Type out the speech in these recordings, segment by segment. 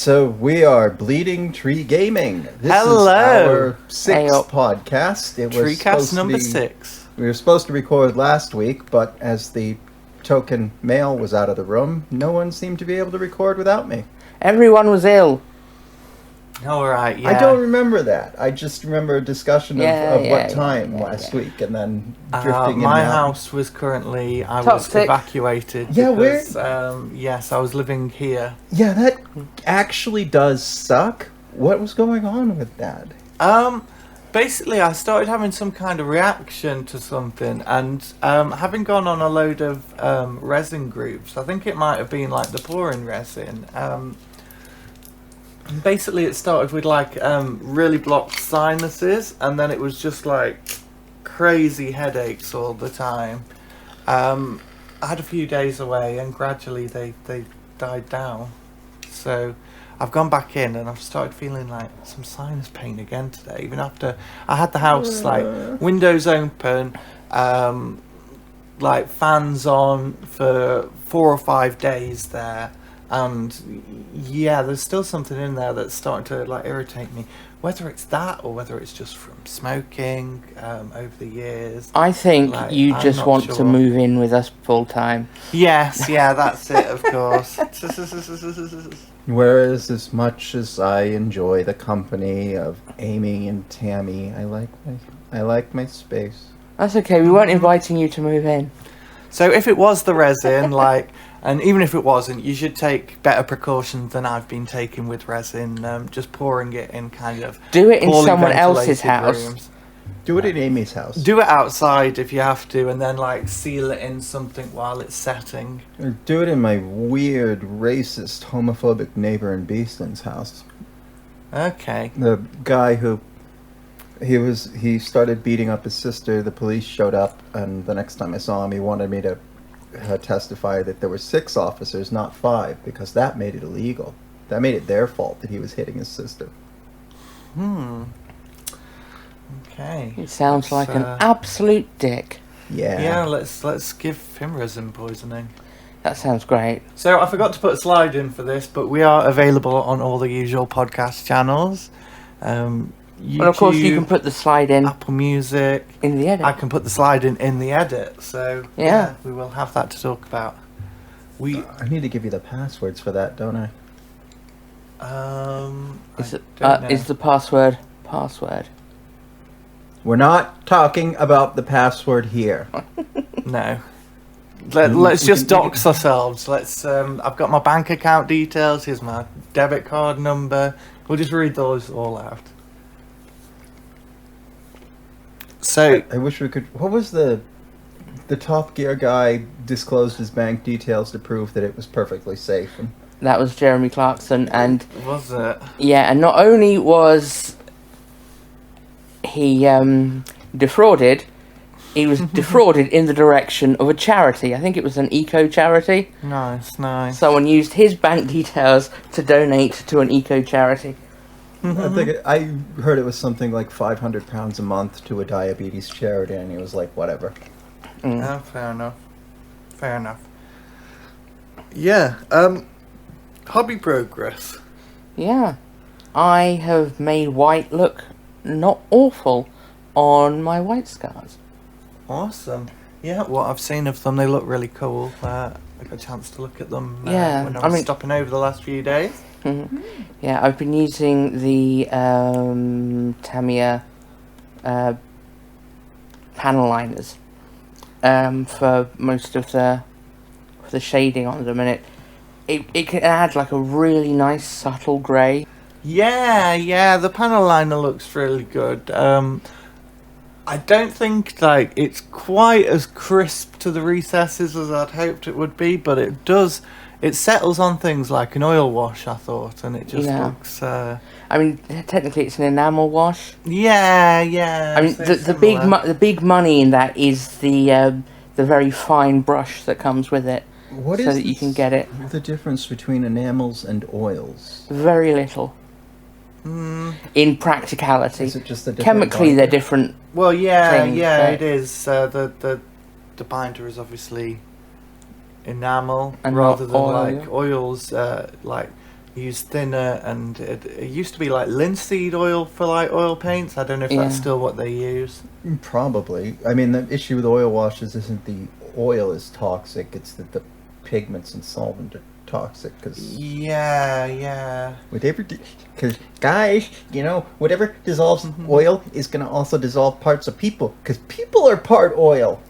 So we are Bleeding Tree Gaming. This Hello. is our sixth podcast. It was Treecast number 6. We were supposed to record last week, but as the token male was out of the room, no one seemed to be able to record without me. Everyone was ill. All right, yeah. I don't remember that. I just remember a discussion of what time last week, and then drifting in. My house was currently, I was evacuated. Yeah, because, yes, I was living here. Yeah, that actually does suck. What was going on with that? Basically, I started having some kind of reaction to something, and having gone on a load of resin groups, I think it might have been like the pouring resin. Basically, it started with like really blocked sinuses, and then it was just like crazy headaches all the time. I had a few days away, and gradually they died down. So I've gone back in, and I've started feeling like some sinus pain again today, even after I had the house like windows open, like fans on for 4 or 5 days there. And yeah, there's still something in there that's starting to like irritate me. Whether it's that or whether it's just from smoking over the years. I think you just want to move in with us full time. Yes, yeah, that's it, of course. Whereas as much as I enjoy the company of Amy and Tammy, I like my space. That's okay, we weren't inviting you to move in. So if it was the resin, and even if it wasn't, you should take better precautions than I've been taking with resin. Just pouring it in kind of do it in someone else's house. Rooms. Do it in Amy's house. Do it outside if you have to, and then like seal it in something while it's setting. Or do it in my weird, racist, homophobic neighbor in Beeston's house. Okay. The guy who he started beating up his sister. The police showed up, and the next time I saw him, he wanted me to testify that there were 6 officers, not 5, because that made it illegal. That made it their fault that he was hitting his sister. Okay. It sounds like an absolute dick. Yeah. Yeah, let's give him resin poisoning. That sounds great. So I forgot to put a slide in for this, but we are available on all the usual podcast channels. YouTube, well, of course, you can put the slide in Apple Music. In the edit. I can put the slide in the edit. So yeah, we will have that to talk about. I need to give you the passwords for that, don't I? Is the password? We're not talking about the password here. No. Let's just dox ourselves. I've got my bank account details. Here's my debit card number. We'll just read those all out. So I wish we could. What was the Top Gear guy disclosed his bank details to prove that it was perfectly safe? That was Jeremy Clarkson, and was it? Yeah, and not only was he defrauded, he was defrauded in the direction of a charity. I think it was an eco charity. Nice. Someone used his bank details to donate to an eco charity. I think I heard it was something like £500 a month to a diabetes charity, and he was like, whatever. Oh, fair enough. Yeah. Hobby progress. Yeah, I have made white look not awful on my white scars. Awesome. Yeah, what I've seen of them, they look really cool. I got a chance to look at them when I was stopping over the last few days. Yeah, I've been using the Tamiya panel liners for most of the shading on them, and it can add like a really nice subtle grey. Yeah, the panel liner looks really good. I don't think like it's quite as crisp to the recesses as I'd hoped it would be, but it settles on things like an oil wash, I thought, and it just looks... I mean, technically it's an enamel wash. Yeah. I mean, the big money in that is the very fine brush that comes with it. What so that you can get it. The difference between enamels and oils? Very little. In practicality. Is it just a different chemically binder? They're different. Well, things, it is. The binder is obviously enamel and rather than oil. like oils. Like use thinner, and it used to be like linseed oil for like oil paints. I don't know if Yeah. that's still what they use. Probably. I mean, the issue with oil washes isn't the oil is toxic; it's that the pigments and solvent are toxic. Because Yeah. whatever, because guys, whatever dissolves oil is gonna also dissolve parts of people. Because people are part oil.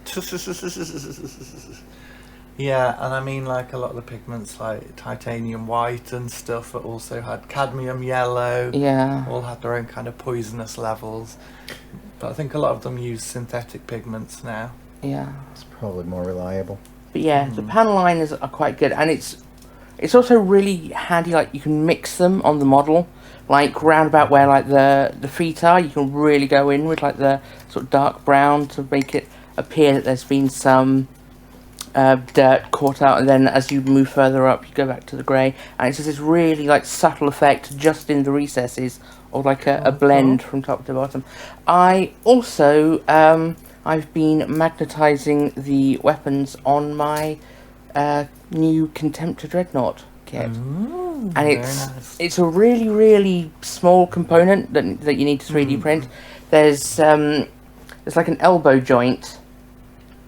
Yeah, and I mean, like, a lot of the pigments, like titanium white and stuff, that also had cadmium yellow. Yeah. All had their own kind of poisonous levels. But I think a lot of them use synthetic pigments now. Yeah. It's probably more reliable. But yeah, the panel liners are quite good, and it's also really handy. Like, you can mix them on the model, like round about where like the feet are. You can really go in with like the sort of dark brown to make it appear that there's been some dirt caught out, and then as you move further up, you go back to the grey, and it's just this really like subtle effect just in the recesses, or like a blend from top to bottom. I also I've been magnetising the weapons on my new Contemptor Dreadnought kit, and very nice. it's a really small component that you need to 3D print. There's like an elbow joint,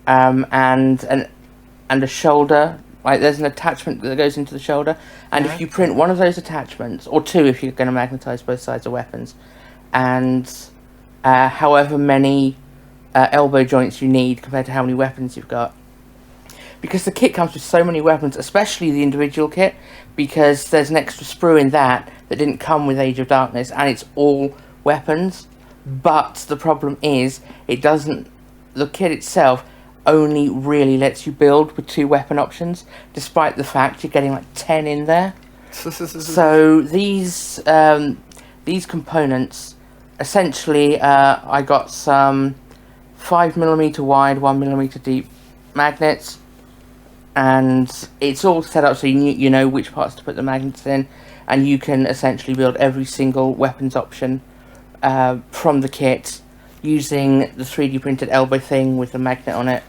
and a shoulder. Like, there's an attachment that goes into the shoulder, and if you print one of those attachments, or two if you're going to magnetise both sides of weapons, and however many elbow joints you need compared to how many weapons you've got, because the kit comes with so many weapons, especially the individual kit, because there's an extra sprue in that didn't come with Age of Darkness, and it's all weapons. But the problem is, the kit itself only really lets you build with 2 weapon options, despite the fact you're getting like 10 in there. So these components, essentially, I got some 5mm wide, 1mm deep magnets, and it's all set up so you know which parts to put the magnets in, and you can essentially build every single weapons option from the kit using the 3D printed elbow thing with the magnet on it.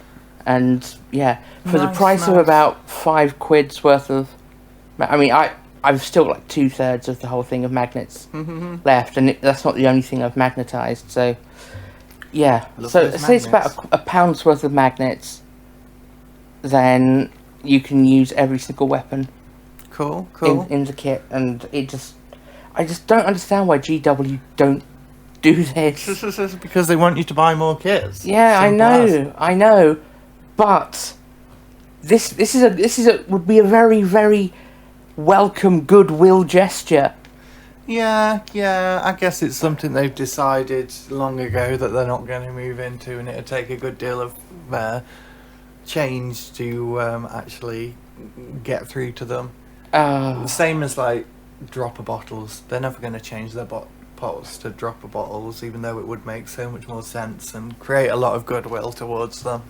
And yeah, for the price of about £5 worth of, I mean, I've still got like 2/3 of the whole thing of magnets left, and that's not the only thing I've magnetised. So yeah, so say it's about a £1 worth of then you can use every single weapon. Cool. In the kit, and I just don't understand why GW don't do this. Because they want you to buy more kits. Yeah, I know, but this would be a very, very welcome goodwill gesture. Yeah, I guess it's something they've decided long ago that they're not going to move into, and it'll take a good deal of change to actually get through to them. Same as like dropper bottles. They're never going to change their bottles to dropper bottles, even though it would make so much more sense and create a lot of goodwill towards them.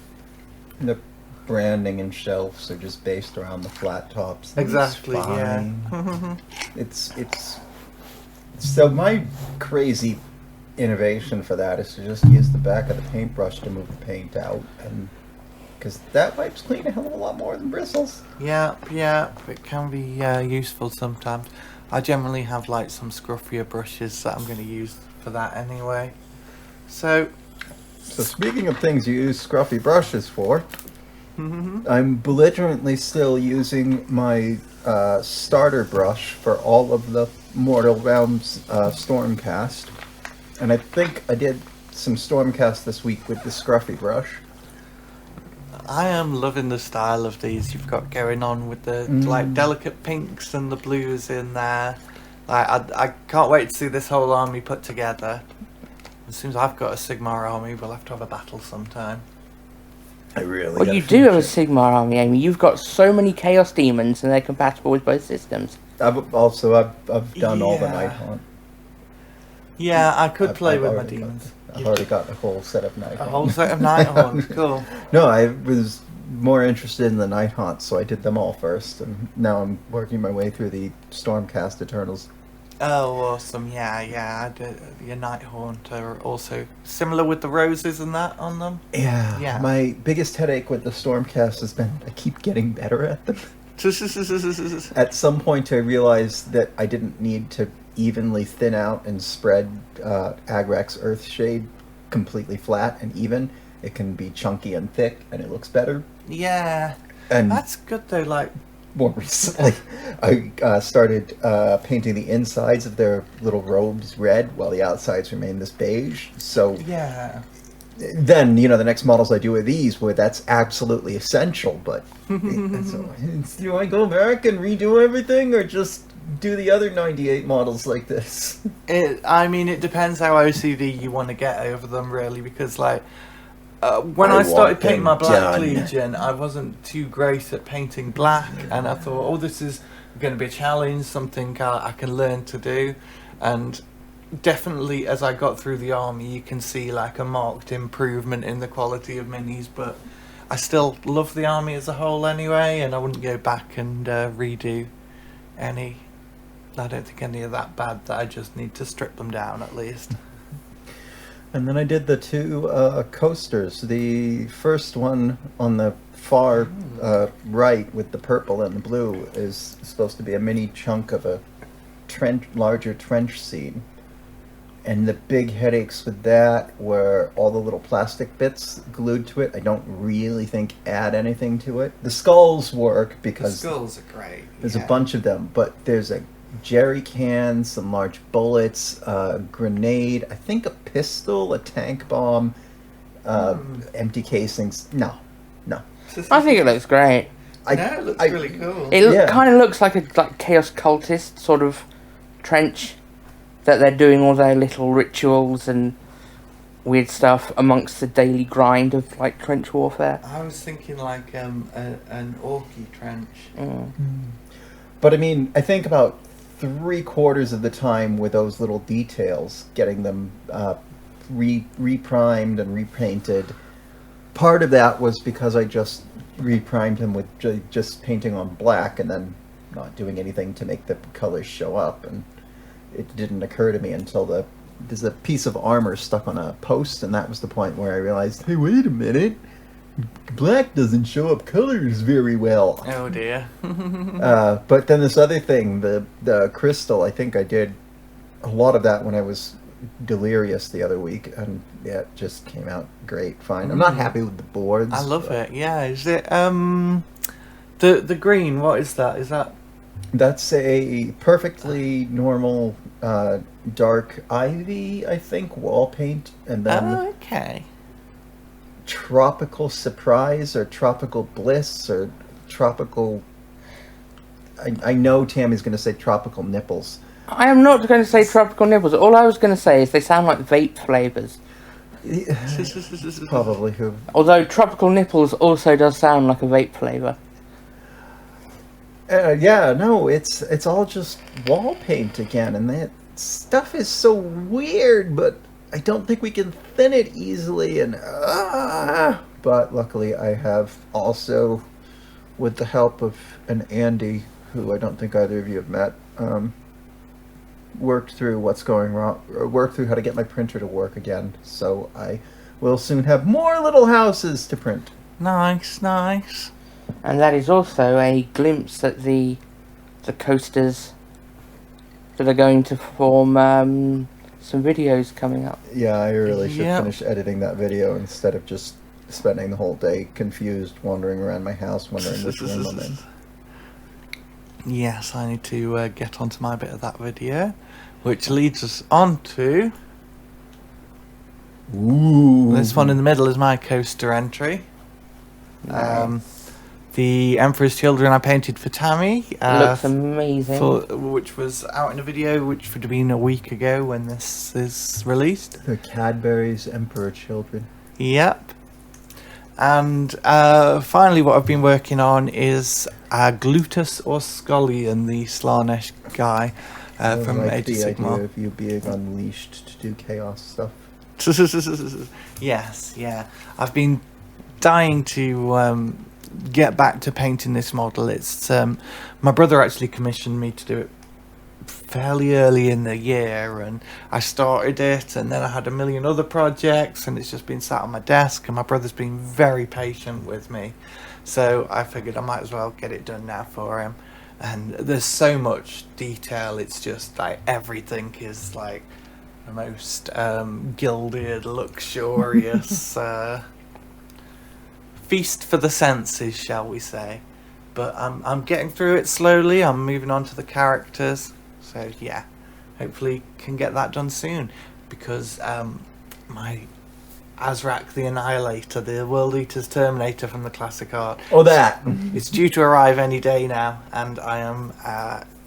The branding and shelves are just based around the flat tops. Exactly, yeah. It's so my crazy innovation for that is to just use the back of the paintbrush to move the paint out, and because that wipes clean a hell of a lot more than bristles. Yeah, it can be useful sometimes. I generally have like some scruffier brushes that I'm going to use for that anyway. So speaking of things you use scruffy brushes for, I'm belligerently still using my starter brush for all of the Mortal Realms Stormcast, and I think I did some Stormcast this week with the scruffy brush. I am loving the style of these you've got going on with the like delicate pinks and the blues in there. Like I can't wait to see this whole army put together. As soon as I've got a Sigmar army, we'll have to have a battle sometime. Well, you do have a Sigmar army, Amy. You've got so many Chaos Demons, and they're compatible with both systems. I've done all the Night Haunt. Yeah, I could play I've with my already demons. I've already got a whole set of Night A Haunt. whole set of Night Haunts, cool. No, I was more interested in the Night Haunts, so I did them all first, and now I'm working my way through the Stormcast Eternals. Oh, awesome! Yeah. Your Night Haunt are also similar with the roses and that on them. Yeah. Yeah. My biggest headache with the Stormcast has been I keep getting better at them. At some point, I realized that I didn't need to evenly thin out and spread Agrax Earthshade completely flat and even. It can be chunky and thick, and it looks better. Yeah, And that's good though. Like, more recently, I started painting the insides of their little robes red while the outsides remain this beige. So yeah. then, the next models I do are these, where that's absolutely essential. But so, do I go back and redo everything, or just do the other 98 models like this? It depends how OCD you want to get over them, really, because like when I I started want painting them my Black done. Legion, I wasn't too great at painting black, and I thought, oh, this is going to be a challenge, something I can learn to do, and definitely as I got through the army, you can see like a marked improvement in the quality of minis, but I still love the army as a whole anyway, and I wouldn't go back and redo any. I don't think any of that bad, that I just need to strip them down at least. And then I did the two coasters. The first one on the far right with the purple and the blue is supposed to be a mini chunk of a larger trench scene. And the big headaches with that were all the little plastic bits glued to it. I don't really think add anything to it. The skulls work because The skulls are great. there's a bunch of them, but there's a jerry can, some large bullets, a grenade, I think a pistol, a tank bomb, empty casings. No. I think it looks great. It looks really cool. It kind of looks like a Chaos Cultist sort of trench, that they're doing all their little rituals and weird stuff amongst the daily grind of like trench warfare. I was thinking like an Orky trench. But I mean, I think about 3/4 of the time with those little details, getting them reprimed and repainted. Part of that was because I just reprimed him with just painting on black and then not doing anything to make the colors show up. And it didn't occur to me until there's a piece of armor stuck on a post, and that was the point where I realized, hey, wait a minute. Black doesn't show up colors very well. Oh dear. But then this other thing, the crystal, I think I did a lot of that when I was delirious the other week, and yeah, it just came out great, fine. I'm not happy with the boards. I love it. Yeah, is it the green? What is that? Is that? That's a perfectly normal dark ivy, I think, wall paint, and then Okay. tropical surprise or tropical bliss or tropical. I know Tammy's going to say tropical nipples. I am not going to say tropical nipples. All I was going to say is they sound like vape flavours. Probably who. Although tropical nipples also does sound like a vape flavour. Yeah, no, it's all just wall paint again, and that stuff is so weird, but I don't think we can thin it easily, and but luckily I have also, with the help of an Andy, who I don't think either of you have met, worked through what's going wrong, or worked through how to get my printer to work again, so I will soon have more little houses to print. Nice. And that is also a glimpse at the coasters that are going to form some videos coming up. Yeah, I really should Yep. finish editing that video instead of just spending the whole day confused, wandering around my house, wondering which room I'm in. Yes, I need to get onto my bit of that video, which leads us on to Ooh. this one in the middle is my coaster entry. The Emperor's Children I painted for Tammy. Looks amazing. Which was out in a video, which would have been a week ago when this is released. The Cadbury's Emperor Children. Yep. And finally what I've been working on is Glutus or Scullion, the Slanesh guy from like Age of the Sigmar. idea of you being unleashed to do chaos stuff. Yes, yeah. I've been dying to get back to painting this model. It's my brother actually commissioned me to do it fairly early in the year, and I started it, and then I had a million other projects, and it's just been sat on my desk, and my brother's been very patient with me. So I figured I might as well get it done now for him. And there's so much detail, it's just like everything is like the most gilded, luxurious feast for the senses, shall we say. But I'm getting through it slowly. I'm moving on to the characters. So yeah, hopefully can get that done soon. Because my Azrak the Annihilator, the World Eater's Terminator from the classic art. Oh, that. It's due to arrive any day now. And I am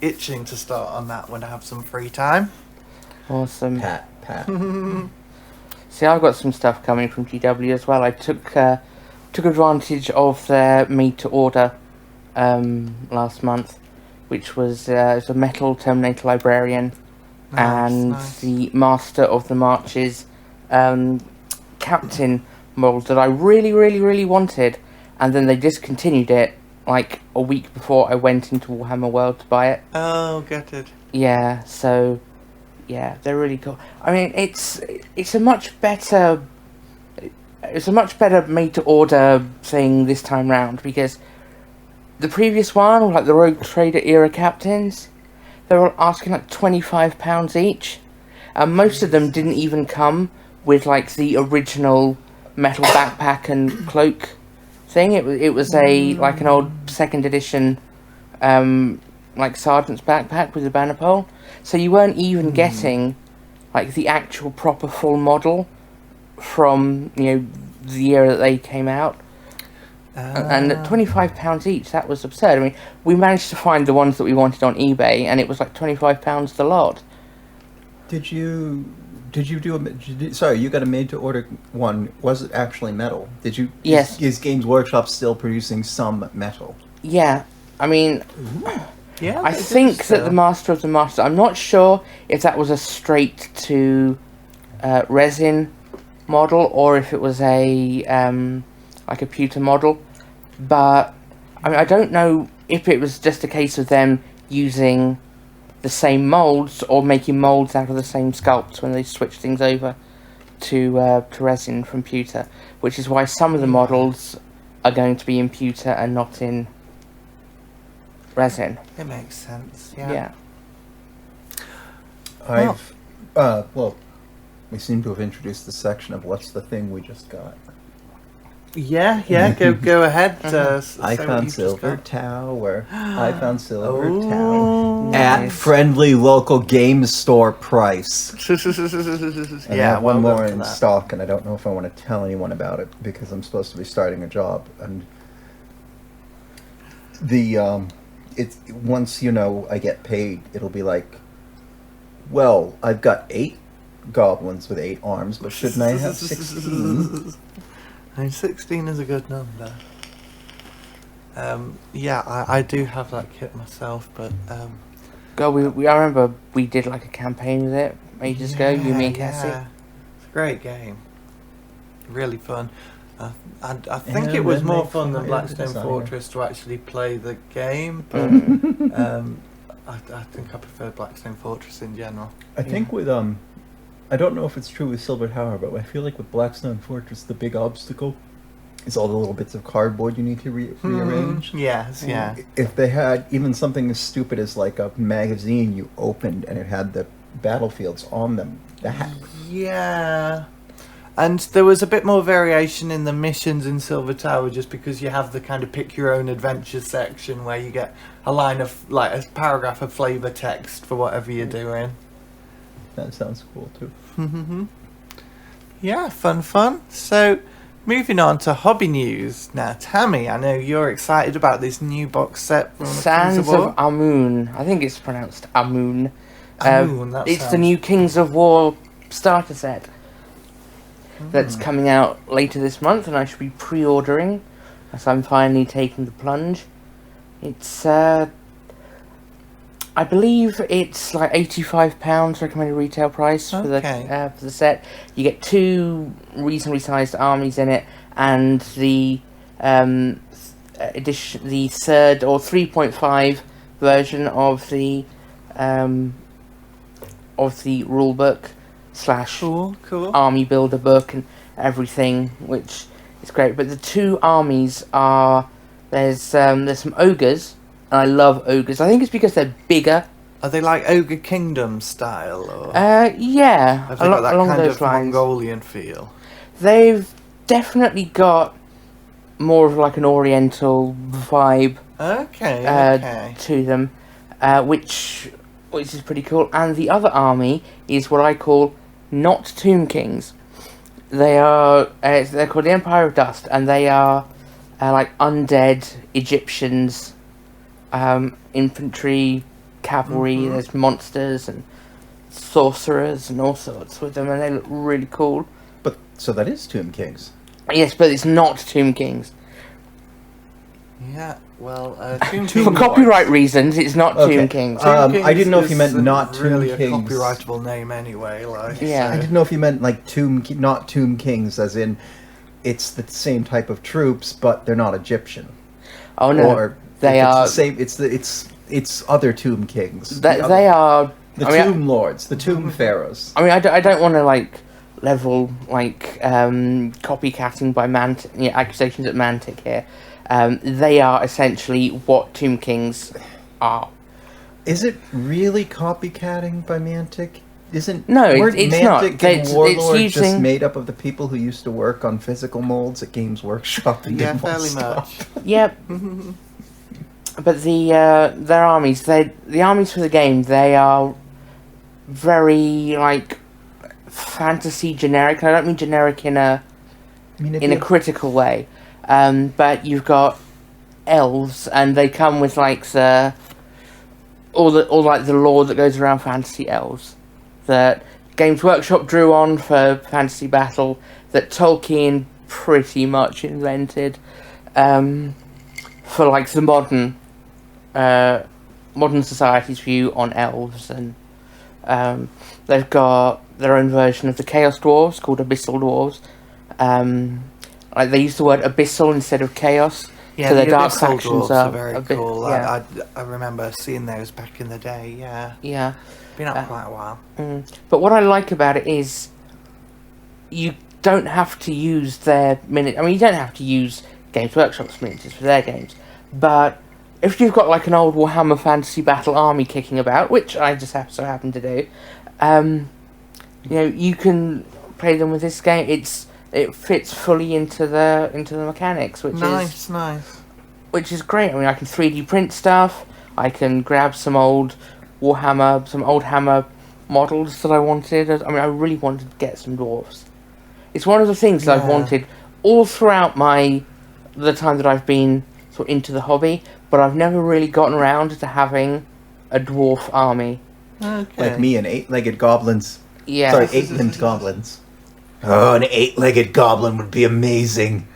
itching to start on that when I have some free time. Awesome. Pat. See, I've got some stuff coming from GW as well. I took advantage of their made to order last month, which was a metal Terminator Librarian and the Master of the Marches Captain mold that I really wanted, and then they discontinued it like a week before I went into Warhammer World to buy it. Oh, get it. Yeah, so yeah, they're really cool. I mean, it's a much better made to order thing this time round, because the previous one, like the Rogue Trader era captains, they were asking like £25 each, and most of them didn't even come with like the original metal backpack and cloak thing. It was a like an old second edition like sergeant's backpack with a banner pole, so you weren't even getting like the actual proper full model from the year that they came out. And at £25 each, that was absurd. I mean, we managed to find the ones that we wanted on eBay, and it was like £25 the lot. Did you do sorry, you got a made to order one. Was it actually metal? Did you? Yes. Is Games Workshop still producing some metal? Yeah, I mean, Yeah, I think that the Master of the Masters, I'm not sure if that was a straight to resin model or if it was a like a pewter model, but I mean, I don't know if it was just a case of them using the same molds or making molds out of the same sculpts when they switched things over to resin from pewter, which is why some of the models are going to be in pewter and not in resin. It makes sense. Yeah. Well, we seem to have introduced the section of what's the thing we just got. Yeah. Go ahead. I found silver tower. I found silver Oh. tower at friendly local game store price. And I have one more in stock, and I don't know if I want to tell anyone about it because I'm supposed to be starting a job. And the it's once I get paid, it'll be like, well, I've got 8 goblins with 8 arms, but shouldn't I have 16? I mean, 16 is a good number. I do have that kit myself, but God, I remember we did like a campaign with it ages ago, you, me and Cassie. It's a great game. Really fun. And I think it was more fun than Blackstone Fortress to actually play the game, but I think I prefer Blackstone Fortress in general. I think with I don't know if it's true with Silver Tower, but I feel like with Blackstone Fortress, the big obstacle is all the little bits of cardboard you need to rearrange. Yes, yeah. If they had even something as stupid as like a magazine you opened and it had the battlefields on them, Yeah. And there was a bit more variation in the missions in Silver Tower, just because you have the kind of pick your own adventure section where you get a line of, like, a paragraph of flavour text for whatever you're doing. That sounds cool too. Yeah, fun. So, moving on to hobby news. Now, Tammy, I know you're excited about this new box set from Sands Kings of War. of Amun. I think it's pronounced Amun. Amun, it's the new Kings of War starter set that's coming out later this month, and I should be pre-ordering as I'm finally taking the plunge. It's I believe it's like £85 recommended retail price for the set. You get 2 reasonably sized armies in it, and the edition, the third or 3.5 version of the of the rule book / Cool. army builder book and everything, which is great. But the two armies are there's some ogres, and I love ogres. I think it's because they're bigger. Are they like Ogre Kingdom style, or Yeah, have they got that along kind those of lines. Mongolian feel? They've definitely got more of like an Oriental vibe Okay. to them, which is pretty cool. And the other army is what I call not Tomb Kings. They are they're called the Empire of Dust, and they are like undead Egyptians, infantry, cavalry. Mhm. There's monsters and sorcerers and all sorts with them, and they look really cool. But so that is Tomb Kings. Yes, but it's not Tomb Kings. Yeah. Well, Tomb For King copyright reasons, it's not Okay. Tomb Kings. Tomb I didn't know if you meant isn't not Tomb really Kings. a copyrightable name anyway. Like, Yeah. I didn't know if you meant like not Tomb Kings, as in it's the same type of troops, but they're not Egyptian. Oh no, Or they if are. It's the same. It's other Tomb Kings. They other- are. the I mean, Tomb Lords, the Tomb Pharaohs. I don't want to like level like copycatting by accusations at Mantic here. They are essentially what Tomb Kings are. Is it really copycatting by Mantic? No, weren't it's Mantic not. and It's Warlord just using- made up of the people who used to work on physical molds at Games Workshop and yeah, didn't want to fairly stop? much. Yep. But their armies, the armies for the game, they are very like fantasy generic. I don't mean generic in a I mean, in a critical way. But you've got elves, and they come with like all the lore that goes around fantasy elves that Games Workshop drew on for Fantasy Battle, that Tolkien pretty much invented for like the modern society's view on elves. And they've got their own version of the Chaos Dwarves called Abyssal Dwarves. Like they use the word abyssal instead of chaos. Yeah, So the the dark Abyssal factions Dwarves are are very a bit- cool. yeah. I remember seeing those back in the day. Yeah, Yeah. been out quite a while. But what I like about it is you don't have to use their you don't have to use Games Workshop's miniatures for their games. But if you've got like an old Warhammer Fantasy Battle army kicking about, which I just so happen to do, you can play them with this game. It fits fully into the mechanics, which Nice. is great. I mean, I can 3D print stuff. I can grab some old Hammer models that I wanted. I mean, I really wanted to get some dwarves. It's one of the things that I've Yeah. wanted all throughout the time that I've been sort of into the hobby, but I've never really gotten around to having a dwarf army. Okay. like me and eight-legged goblins. Yeah. Sorry, eight-limbed goblins. Oh, an eight-legged goblin would be amazing.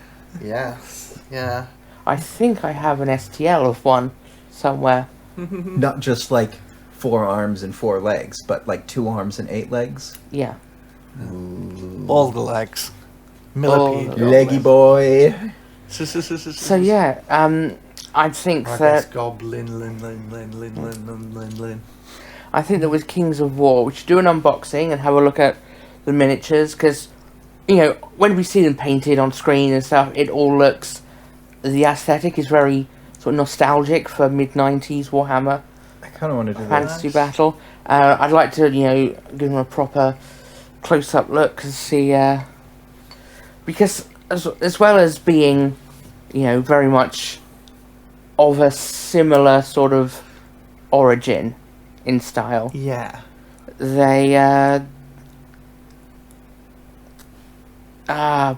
Yes. Yeah. I think I have an STL of one somewhere. Not just like 4 arms and 4 legs, but like 2 arms and 8 legs. Yeah. All the legs. Millipede. All- Leggy boy. So yeah, I think I that guess Goblin, Lin. I think that with Kings of War, we should do an unboxing and have a look at the miniatures, because when we see them painted on screen and stuff, it all looks. The aesthetic is very sort of nostalgic for mid-90s Warhammer I kind of want to do that. Fantasy Battle. I'd like to, give them a proper close-up look and see, because as well as being, very much of a similar sort of origin in style, Yeah. they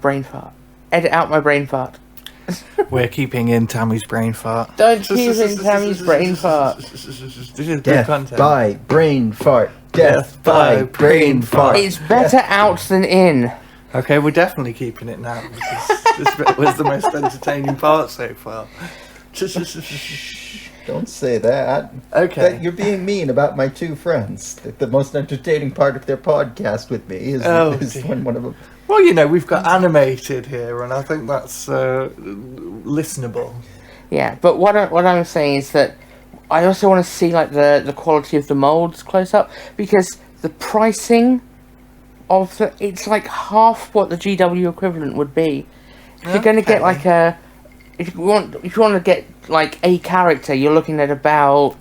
brain fart. Edit out my brain fart. We're keeping in Tammy's brain fart. Don't keep in Tammy's brain fart. This is good Death content. by brain fart. Death by brain fart. It's better out than in. Okay, we're definitely keeping it now because this bit was the most entertaining part so far. Don't say that. Okay. You're being mean about my 2 friends. The most entertaining part of their podcast with me is dear. when one of them. Well, we've got animated here, and I think that's listenable. Yeah, but what I'm saying is that I also want to see like the quality of the molds close up, because the pricing of it's like half what the GW equivalent would be. If you're going to get like if you want to get like a character, you're looking at about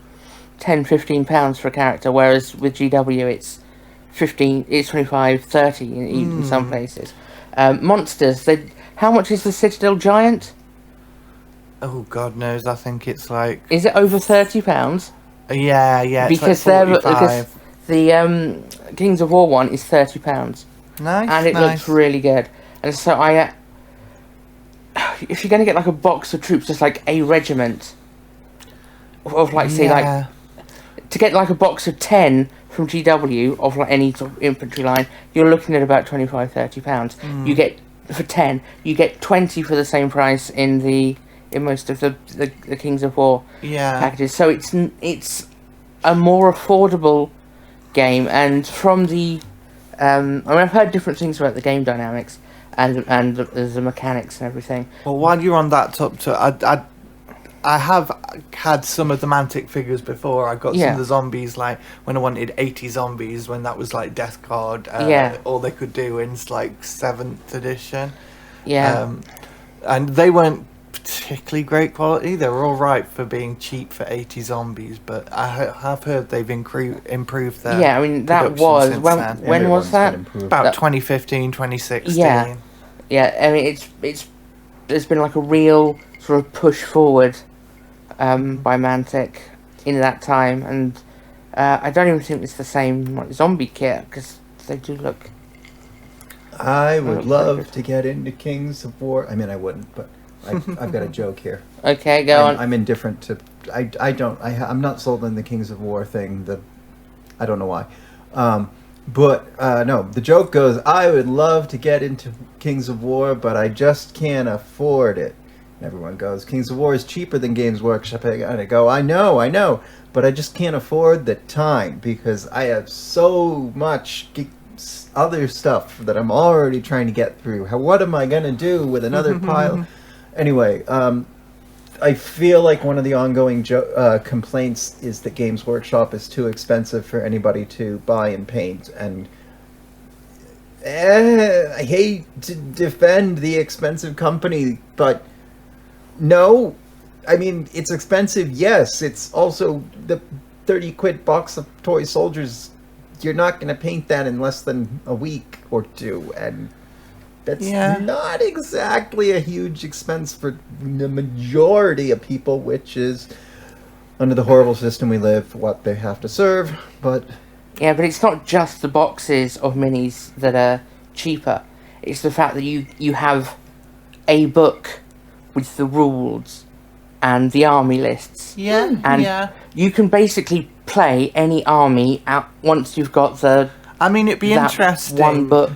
£10-15 for a character, whereas with GW it's 25, 30 in some places. Monsters, how much is the Citadel Giant? Oh, God knows. I think it's like... Is it over £30? Yeah. Because it's like 45. the Kings of War one is £30. Nice, and it looks really good. And so if you're going to get like a box of troops, just like a regiment of like say like to get like a box of 10 from GW of like any sort of infantry line, you're looking at about £25-30. You get for 10, you get 20 for the same price in most of the Kings of War packages. So it's a more affordable game, and from the I mean, I've heard different things about the game dynamics and the mechanics and everything. Well, while you're on that I have had some of the Mantic figures before. I got some of the zombies, like when I wanted 80 zombies, when that was like Death Card, all they could do in like 7th edition. And they weren't particularly great quality. They were all right for being cheap for 80 zombies, but I have heard they've improved their I mean, that was when was that? About 2015, 2016. I mean, there's been like a real sort of push forward by Mantic in that time, and I don't even think it's the same like zombie kit, because they do look. I would love to get into Kings of War. I mean, I wouldn't, but I've got a joke here. Okay, go on. I'm indifferent to. I'm not sold on the Kings of War thing. I don't know why. No, the joke goes, I would love to get into Kings of War, but I just can't afford it. And everyone goes, Kings of War is cheaper than Games Workshop. And I go, I know, but I just can't afford the time because I have so much other stuff that I'm already trying to get through. What am I going to do with another pile? Anyway, I feel like one of the ongoing complaints is that Games Workshop is too expensive for anybody to buy and paint, and I hate to defend the expensive company, but no, I mean, it's expensive, yes, it's also the 30 quid box of toy soldiers. You're not going to paint that in less than a week or two, and that's not exactly a huge expense for the majority of people, which is, under the horrible system we live, what they have to serve, but... Yeah, but it's not just the boxes of minis that are cheaper. It's the fact that you have a book with the rules and the army lists. And you can basically play any army out once you've got the... I mean, it'd be interesting. One book.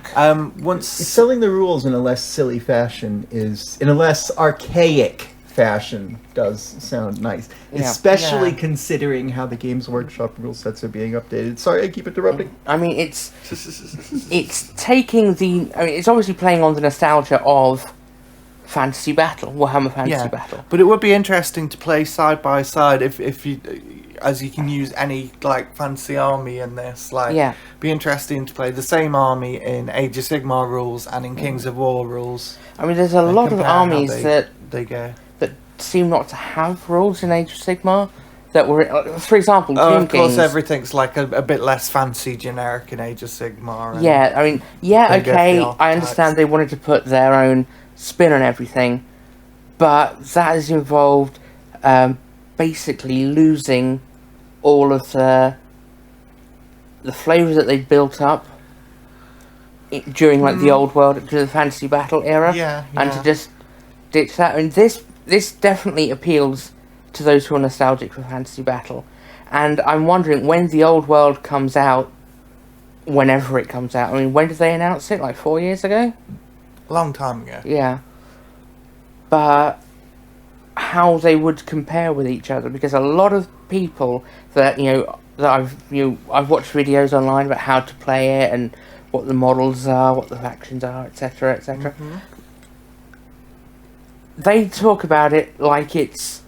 Once selling the rules in a less silly fashion in a less archaic fashion does sound nice, especially considering how the Games Workshop rule sets are being updated. Sorry, I keep interrupting. I mean, it's taking the. I mean, it's obviously playing on the nostalgia of Fantasy Battle, Warhammer Fantasy Battle. But it would be interesting to play side by side if you. As you can use any like fancy army in this, be interesting to play the same army in Age of Sigmar rules and in Kings of War rules. I mean, there's a lot of armies that seem not to have rules in Age of Sigmar that were, for example, of course, everything's like a bit less fancy, generic in Age of Sigmar. I mean, okay, I understand they wanted to put their own spin on everything, but that has involved basically losing all of the flavours that they'd built up during like the old world, to the Fantasy Battle era, and to just ditch that. I mean, this definitely appeals to those who are nostalgic for Fantasy Battle, and I'm wondering when the old world comes out, whenever it comes out. I mean, when did they announce it? Like 4 years ago? A long time ago. Yeah, but how they would compare with each other, because a lot of people that I've watched videos online about how to play it and what the models are, what the factions are, etc., etc. They talk about it like it's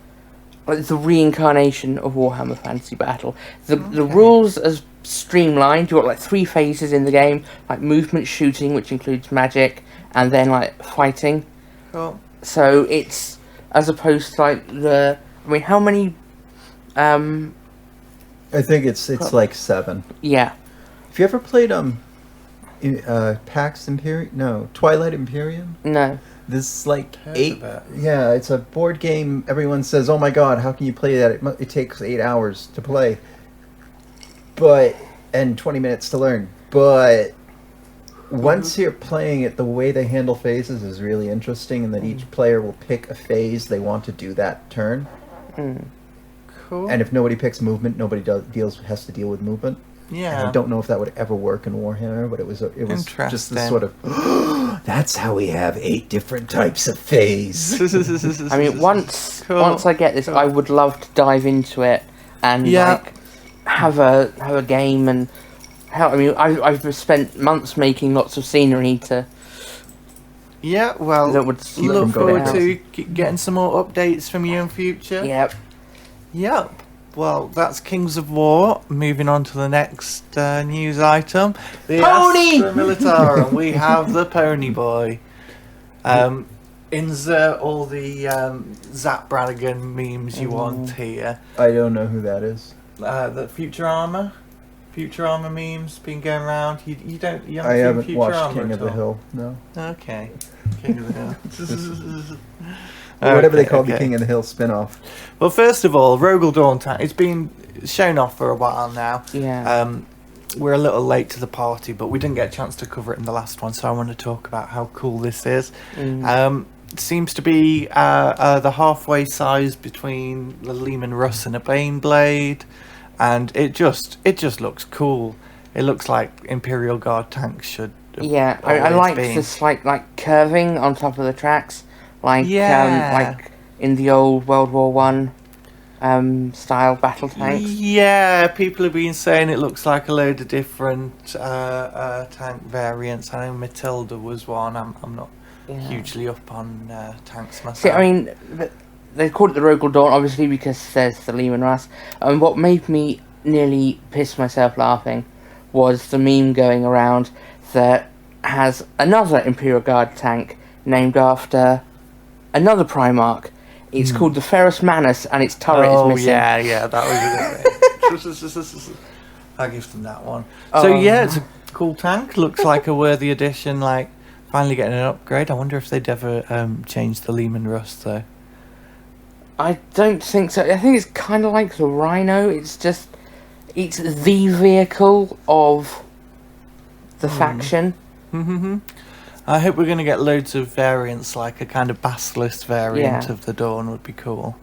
like the reincarnation of Warhammer Fantasy Battle. The rules as streamlined. You've got like 3 phases in the game, like movement, shooting, which includes magic, and then like fighting. Cool. So it's, as opposed to like how many? I think it's like 7. Yeah. Have you ever played PAX Imperium? No, Twilight Imperium. No. This is like Heard 8. of it. Yeah, it's a board game. Everyone says, "Oh my God, how can you play that? It takes 8 hours to play, and 20 minutes to learn." But once you're playing it, the way they handle phases is really interesting, and that each player will pick a phase they want to do that turn. Cool. And if nobody picks movement, nobody has to deal with movement. Yeah. And I don't know if that would ever work in Warhammer, but it was just Interesting. this sort of. That's how we have 8 different types of phase. I mean, once Cool. I get this, Cool. I would love to dive into it and like have a game and I've spent months making lots of scenery to. Yeah, well, That would keep look from going forward to getting some more updates from you in future. Yep. Yep. Well, that's Kings of War. Moving on to the next news item. The Pony! Astra Militarum. We have the Pony Boy. Insert all the Zap Brannigan memes you want here. I don't know who that is. The Futurama memes been going around. You haven't I seen haven't Futurama watched King at of the all? Hill. No. Okay. King of the Hill. Whatever they call Okay. the King of the Hill spin-off. Well, first of all, Rogel Dawn Tank. It's been shown off for a while now. Yeah. We're a little late to the party, but we didn't get a chance to cover it in the last one, so I want to talk about how cool this is. It seems to be the halfway size between the Lehman Russ and a Baneblade, and it just looks cool. It looks like Imperial Guard tanks should. Yeah, I always like been. the slight like curving on top of the tracks, like Yeah. like in the old World War One style battle tanks. Yeah, people have been saying it looks like a load of different tank variants. I know Matilda was one. I'm not Yeah. hugely up on tanks myself. See, I mean, they called it the Rogel Dawn obviously because there's the Lehman Russ. And what made me nearly piss myself laughing was the meme going around that has another Imperial Guard tank named after another Primarch. It's called the Ferrus Manus, and its turret is missing. yeah, that was a good thing. I'll give them that one. So yeah, it's a cool tank. Looks like a worthy addition. Like finally getting an upgrade. I wonder if they'd ever change the Lehman Russ though. I don't think so. I think it's kind of like the Rhino. It's the vehicle of the faction. I hope we're going to get loads of variants, like a kind of basilisk variant Yeah. of the Dawn would be cool.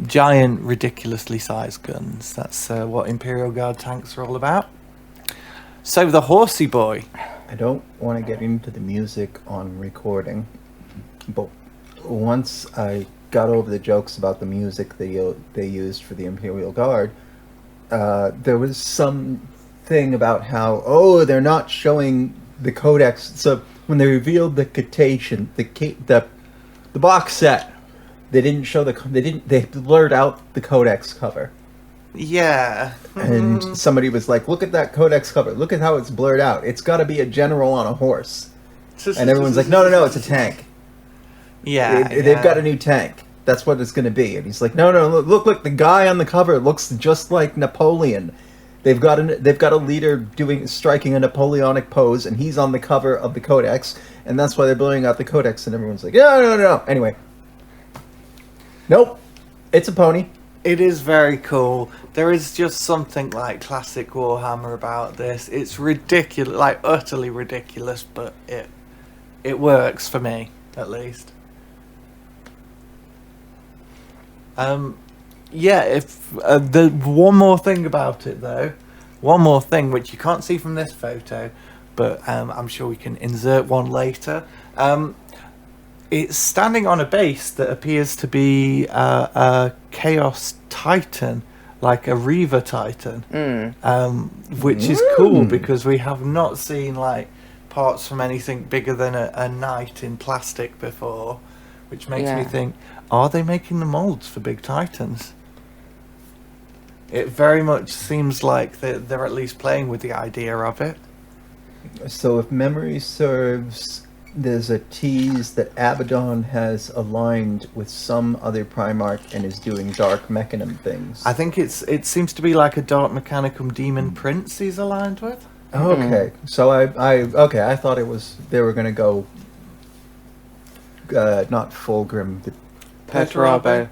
Giant, ridiculously sized guns. That's what Imperial Guard tanks are all about. So the Horsey Boy. I don't want to get into the music on recording, but once I got over the jokes about the music they used for the Imperial Guard, there was some thing about how they're not showing the codex. So when they revealed the Cetacean, the box set, they didn't show they blurred out the codex cover. Yeah. And somebody was like, "Look at that codex cover. Look at how it's blurred out. It's got to be a general on a horse." And everyone's like, "No, it's a tank. Yeah. They've got a new tank. That's what it's going to be." And he's like, "No, look, the guy on the cover looks just like Napoleon. They've got a leader striking a Napoleonic pose, and he's on the cover of the codex, and that's why they're blowing out the codex." And everyone's like, "No. Anyway, nope, it's a pony." It is very cool. There is just something like classic Warhammer about this. It's ridiculous, like utterly ridiculous, but it works for me, at least. Yeah, if the one more thing about it though, one more thing which you can't see from this photo, but I'm sure we can insert one later. It's standing on a base that appears to be a Chaos Titan, like a Reaver Titan, which is cool because we have not seen like parts from anything bigger than a Knight in plastic before, which makes me think, are they making the molds for big Titans? it very much seems like they're at least playing with the idea of it. So if memory serves, there's a tease that Abaddon has aligned with some other Primarch and is doing Dark Mechanism things. I think it seems to be like a Dark Mechanicum Demon Prince he's aligned with. Okay, so I thought it was they were gonna go not Fulgrim, but Perturabo.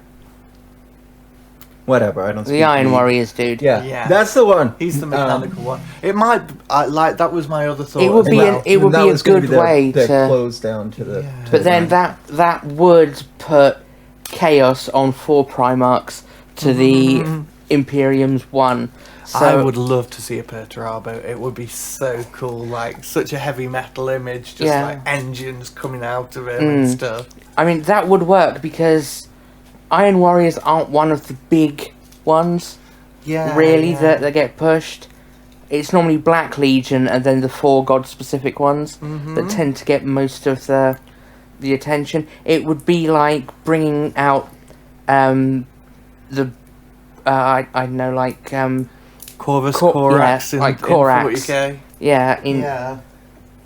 whatever. I don't. The speak Iron League. Warriors dude. Yeah, that's the one. He's the mechanical one. It might like that was my other thought. It would as be well. it would that be a was gonna good be their- way their to. close down to the. Yeah. to But the then line. that would put Chaos on 4 Primarchs to the Imperium's 1. So I would love to see a Perturabo. It would be so cool, like such a heavy metal image, just Yeah. like engines coming out of him and stuff. I mean, that would work because Iron Warriors aren't one of the big ones, Yeah, really, yeah. that get pushed. It's normally Black Legion and then the 4 god-specific ones that tend to get most of the attention. It would be like bringing out the... I don't know, like... Corvus Cor- Corax yeah, in, like in Corax. 40k. yeah, Yeah.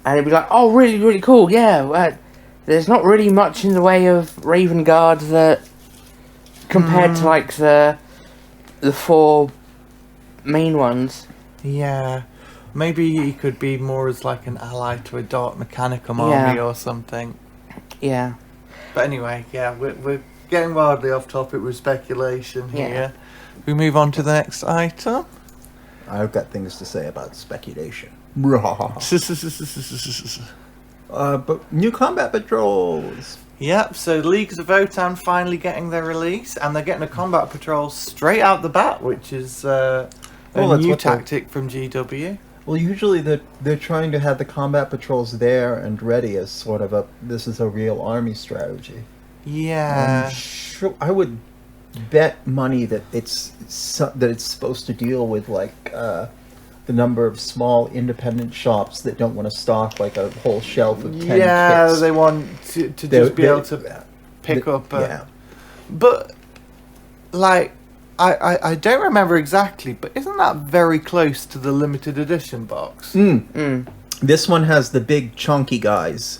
and it'd be like, oh, really, really cool, yeah. There's not really much in the way of Raven Guard that... compared to, like, the 4 main ones. Yeah. Maybe he could be more as like an ally to a Dark Mechanicum Yeah. army or something. Yeah. But anyway, yeah, we're getting wildly off topic with speculation Yeah. here. We move on to the next item. I've got things to say about speculation. But new combat patrols. Yep, so Leagues of Votan finally getting their release, and they're getting a combat patrol straight out the bat, which is a Well, that's new what they- tactic from GW. Well, usually they're trying to have the combat patrols there and ready as sort of this is a real army strategy. Yeah. Sure, I would bet money that it's supposed to deal with like the number of small independent shops that don't want to stock like a whole shelf of 10 Yeah, kits. they want to just be able to pick up. Yeah. But, like, I don't remember exactly, but isn't that very close to the limited edition box? This one has the big chunky guys.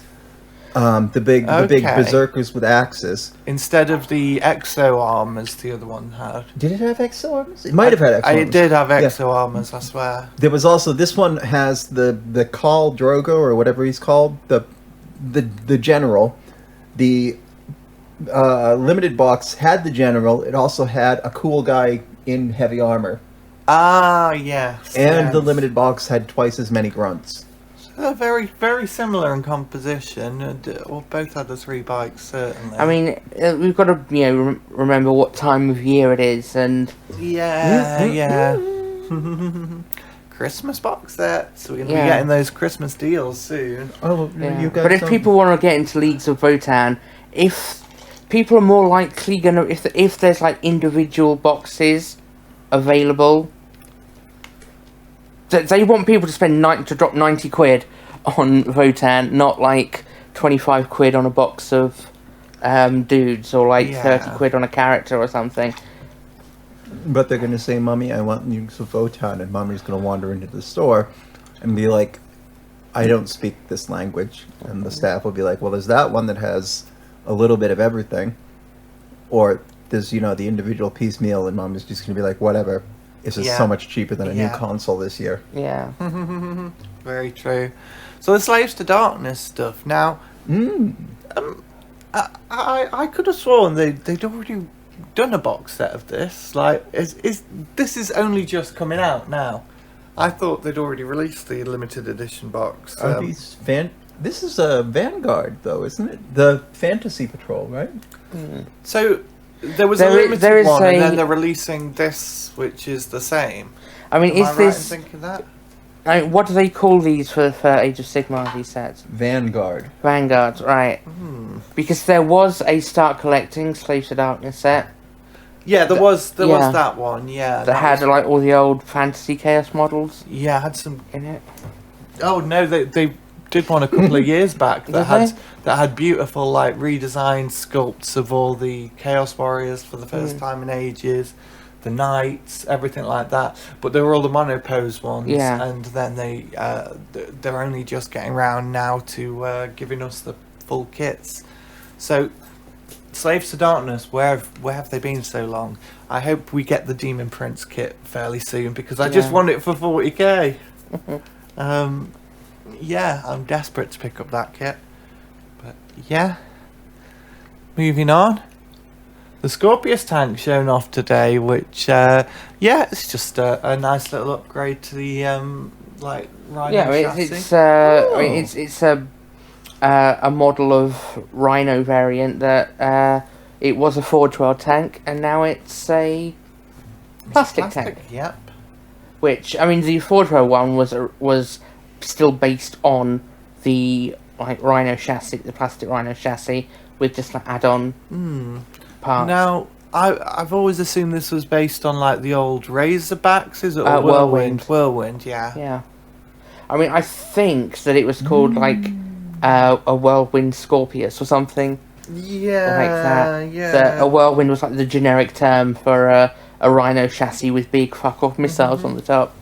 The big Okay. berserkers with axes. Instead of the exo armors the other one had. Did it have exo armors? It might have had exo armors. It did have Yeah. exo armors, I swear. There was also this one has the Khal Drogo or whatever he's called, the general. The limited box had the general. It also had a cool guy in heavy armor, Ah, yes. and yes. the limited box had twice as many grunts. They're very, very similar in composition. Or both had the 3 bikes, certainly. I mean, we've got to, remember what time of year it is, and yeah. Christmas box sets. We're going to be Yeah. getting those Christmas deals soon. Oh, yeah. you got But if some- people want to get into Leagues of Votan, if people are more likely gonna, if there's like individual boxes available, they want people to spend to drop 90 quid on Votan, not like 25 quid on a box of dudes, or like Yeah. 30 quid on a character or something. But they're going to say, "Mummy, I want you to Votan," and Mummy's going to wander into the store and be like, "I don't speak this language," and the staff will be like, "Well, there's that one that has a little bit of everything," or there's the individual piecemeal, and Mommy's just going to be like, "Whatever. It's just Yeah. so much cheaper than a new Yeah. console this year." Yeah. Very true. So the Slaves to Darkness stuff. Now, I could have sworn they'd already done a box set of this. Like, this is only just coming out now? I thought they'd already released the limited edition box. Are these This is a Vanguard, though, isn't it? The Fantasy Patrol, right? So there was There a is- limited there is one, and a- then they're releasing this, which is the same. I mean, Am is I right this? in thinking that? I mean, what do they call these for Age of Sigmar? These sets, Vanguard. Vanguards, right? Because there was a Start Collecting Slaves to Darkness set Yeah, there was yeah. that one. Yeah, that had was- like all the old Fantasy Chaos models yeah, had some. in it. Oh no, they did one a couple of years back that Did had beautiful like redesigned sculpts of all the Chaos Warriors for the first time in ages. the knights, everything like that. But they were all the monopose ones, Yeah. and then they're only just getting round now to giving us the full kits. So, Slaves to Darkness, where have they been so long? I hope we get the Demon Prince kit fairly soon, because I just Yeah. want it for 40k. Yeah, I'm desperate to pick up that kit. But yeah, moving on. The Scorpius tank shown off today, which it's just a nice little upgrade to the like Rhino chassis. It's a model of Rhino variant that it was a Forge World tank, and now it's a plastic tank. Yep. Which, I mean, the Forge World one was still based on the Rhino chassis, the plastic Rhino chassis, with just like add-on parts. Now, I've always assumed this was based on like the old Razorbacks, is it? Or Whirlwind. Whirlwind, yeah. Yeah. I mean, I think that it was called like a Whirlwind Scorpius or something Yeah, like that. yeah. A Whirlwind was like the generic term for a Rhino chassis with big fuck-off missiles on the top.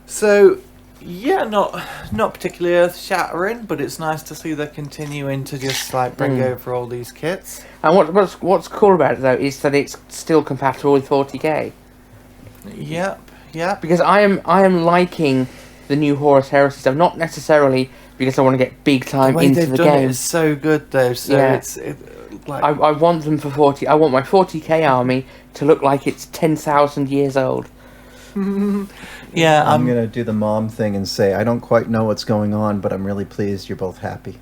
So, yeah, not particularly earth-shattering, but it's nice to see they're continuing to just like bring over all these kits. And what's cool about it though is that it's still compatible with 40k. Yep. Because I am liking the new Horus Heresy stuff, not necessarily because I want to get big time into they've the done game. it is so good though. So Yeah. it's like I want them for 40. I want my 40k army to look like it's 10,000 years old. yeah. I'm going to do the mom thing and say, I don't quite know what's going on, but I'm really pleased you're both happy.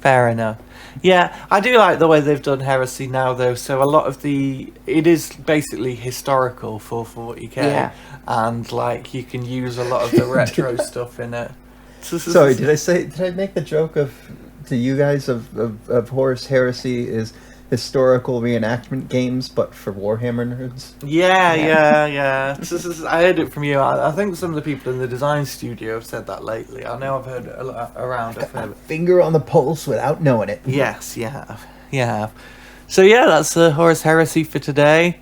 Fair enough. Yeah, I do like the way they've done Heresy now, though. So a lot of it is basically historical for 40k, Yeah. and like you can use a lot of the retro stuff in it. Sorry, did I make the joke to you guys of Horus Heresy is historical reenactment games, but for Warhammer nerds? Yeah. I heard it from you. I think some of the people in the design studio have said that lately. I know I've heard it a lot around. A fair bit. Finger on the pulse without knowing it. Yes, you have. You have. So yeah, that's the Horus Heresy for today.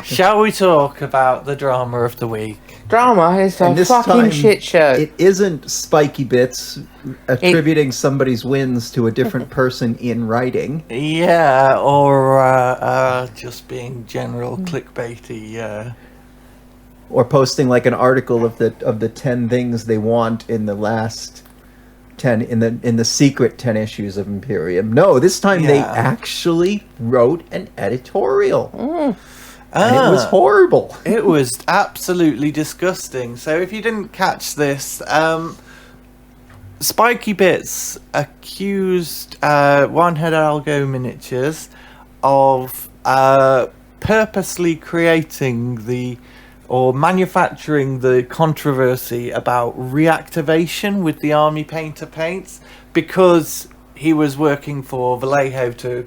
Shall we talk about the drama of the week? Drama is a And this fucking time, shit show. It isn't Spikey Bits attributing somebody's wins to a different person in writing. Yeah, or just being general clickbaity. Or posting like an article of the 10 things they want in the last 10 in the secret 10 issues of Imperium. No, this time they Yeah. actually wrote an editorial. And it was horrible. It was absolutely disgusting. So if you didn't catch this, Spikey Bits accused One Head Algo Miniatures of purposely creating or manufacturing the controversy about reactivation with the Army Painter paints, because he was working for Vallejo to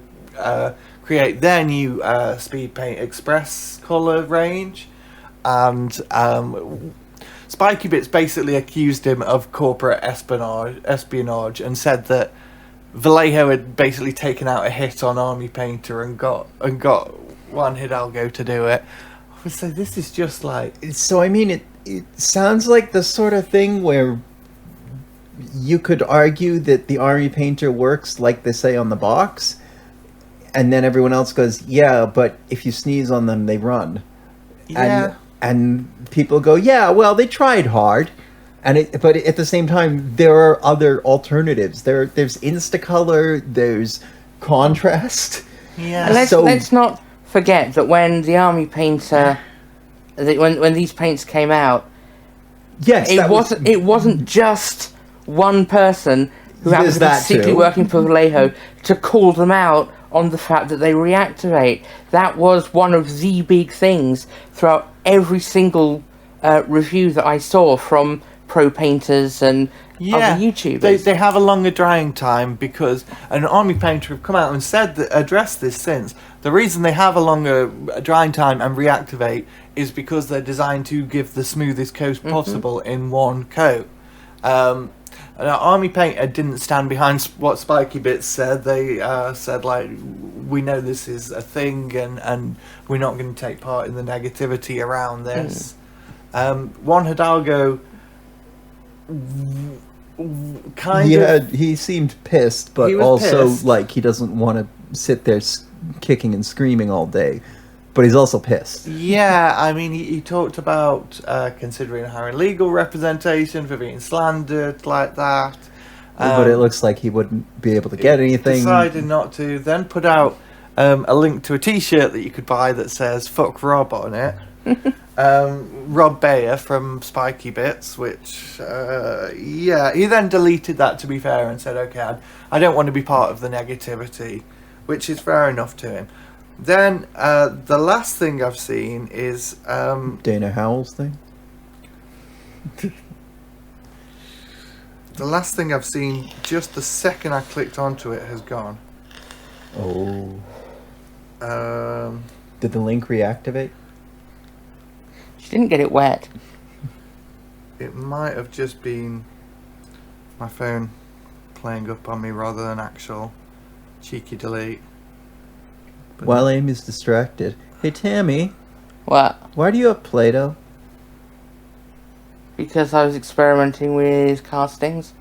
create their new Speed Paint Express colour range, and Spikey Bits basically accused him of corporate espionage and said that Vallejo had basically taken out a hit on Army Painter and got Juan Hidalgo to do it. So this is just like... So, I mean, it sounds like the sort of thing where you could argue that the Army Painter works like they say on the box, and then everyone else goes, yeah, but if you sneeze on them, they run. Yeah. And people go, yeah, well, they tried hard. But at the same time, there are other alternatives. There's Instacolor, there's contrast. Yeah. And let's not forget that when the Army Painter, when these paints came out, Yes, it wasn't just one person who happens to be secretly working for Vallejo to call them out on the fact that they reactivate. That was one of the big things throughout every single review that I saw from pro painters and other YouTubers. They have a longer drying time because an Army Painter have come out and addressed this since. The reason they have a longer drying time and reactivate is because they're designed to give the smoothest coat possible in one coat. Army Painter didn't stand behind what Spikey Bits said. They said, like, we know this is a thing and we're not going to take part in the negativity around this. Juan Hidalgo kind of... he seemed pissed, but He was also pissed. like he doesn't want to sit there kicking and screaming all day. But he's also pissed. Yeah, I mean, he talked about considering hiring legal representation for being slandered like that. But it looks like he wouldn't be able to get anything. Decided not to. Then put out a link to a T-shirt that you could buy that says "Fuck Rob" on it. Rob Bayer from Spikey Bits, which he then deleted that, to be fair, and said, "Okay, I don't want to be part of the negativity," which is fair enough to him. Then the last thing I've seen is Dana Howell's thing. the last thing I've seen. Just the second I clicked onto it has gone. Oh. Did the link reactivate? She didn't get it wet. It might have just been my phone playing up on me rather than actual cheeky delete. But While Amy's distracted. Hey, Tammy, What? why do you have Play-Doh? Because I was experimenting with castings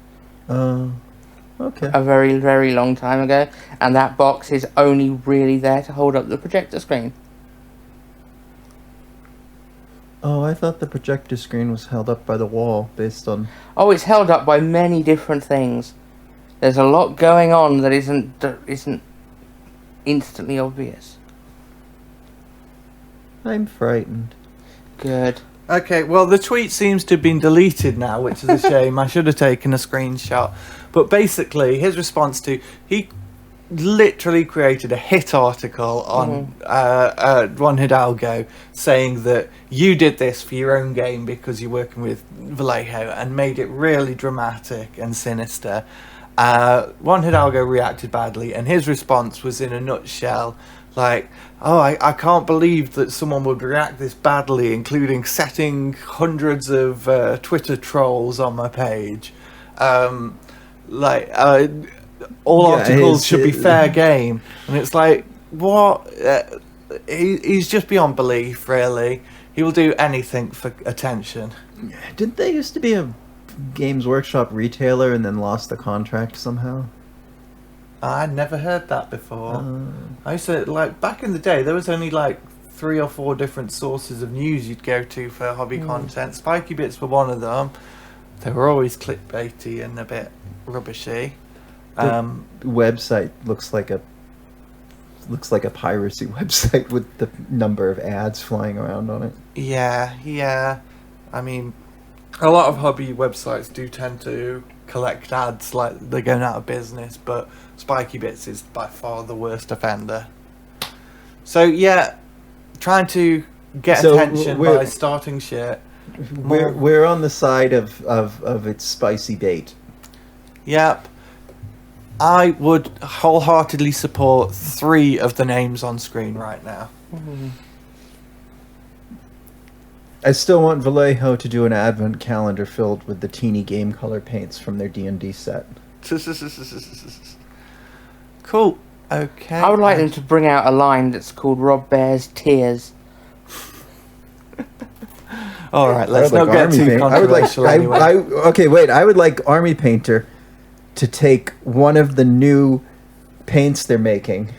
Okay. a very, very long time ago, and that box is only really there to hold up the projector screen. Oh, I thought the projector screen was held up by the wall based on... Oh, it's held up by many different things. There's a lot going on that isn't instantly obvious. I'm frightened. Good. Okay, well, the tweet seems to have been deleted now, which is a shame. I should have taken a screenshot. But basically, his response to... He literally created a hit article on Juan Hidalgo saying that you did this for your own game because you're working with Vallejo, and made it really dramatic and sinister. Juan Hidalgo reacted badly, and his response was in a nutshell like, oh, I can't believe that someone would react this badly, including setting hundreds of Twitter trolls on my page. All articles should be fair game. And it's like, what? He's just beyond belief, really. He will do anything for attention. Didn't they used to be a Games Workshop retailer and then lost the contract somehow? I'd never heard that before. I used to, back in the day, there was only 3 or 4 different sources of news you'd go to for hobby content. Spikey Bits were one of them. They were always clickbaity and a bit rubbishy. The website looks like a piracy website with the number of ads flying around on it. Yeah. I mean, a lot of hobby websites do tend to collect ads like they're going out of business, but Spikey Bits is by far the worst offender. So yeah, trying to get attention by starting shit. We're on the side of its spicy bait. Yep. I would wholeheartedly support 3 of the names on screen right now. I still want Vallejo to do an advent calendar filled with the teeny game color paints from their D&D set. Cool. Okay. I would like them to bring out a line that's called Rob Bear's Tears. All right, let's not get too controversial anyway. I would like Army Painter to take one of the new paints they're making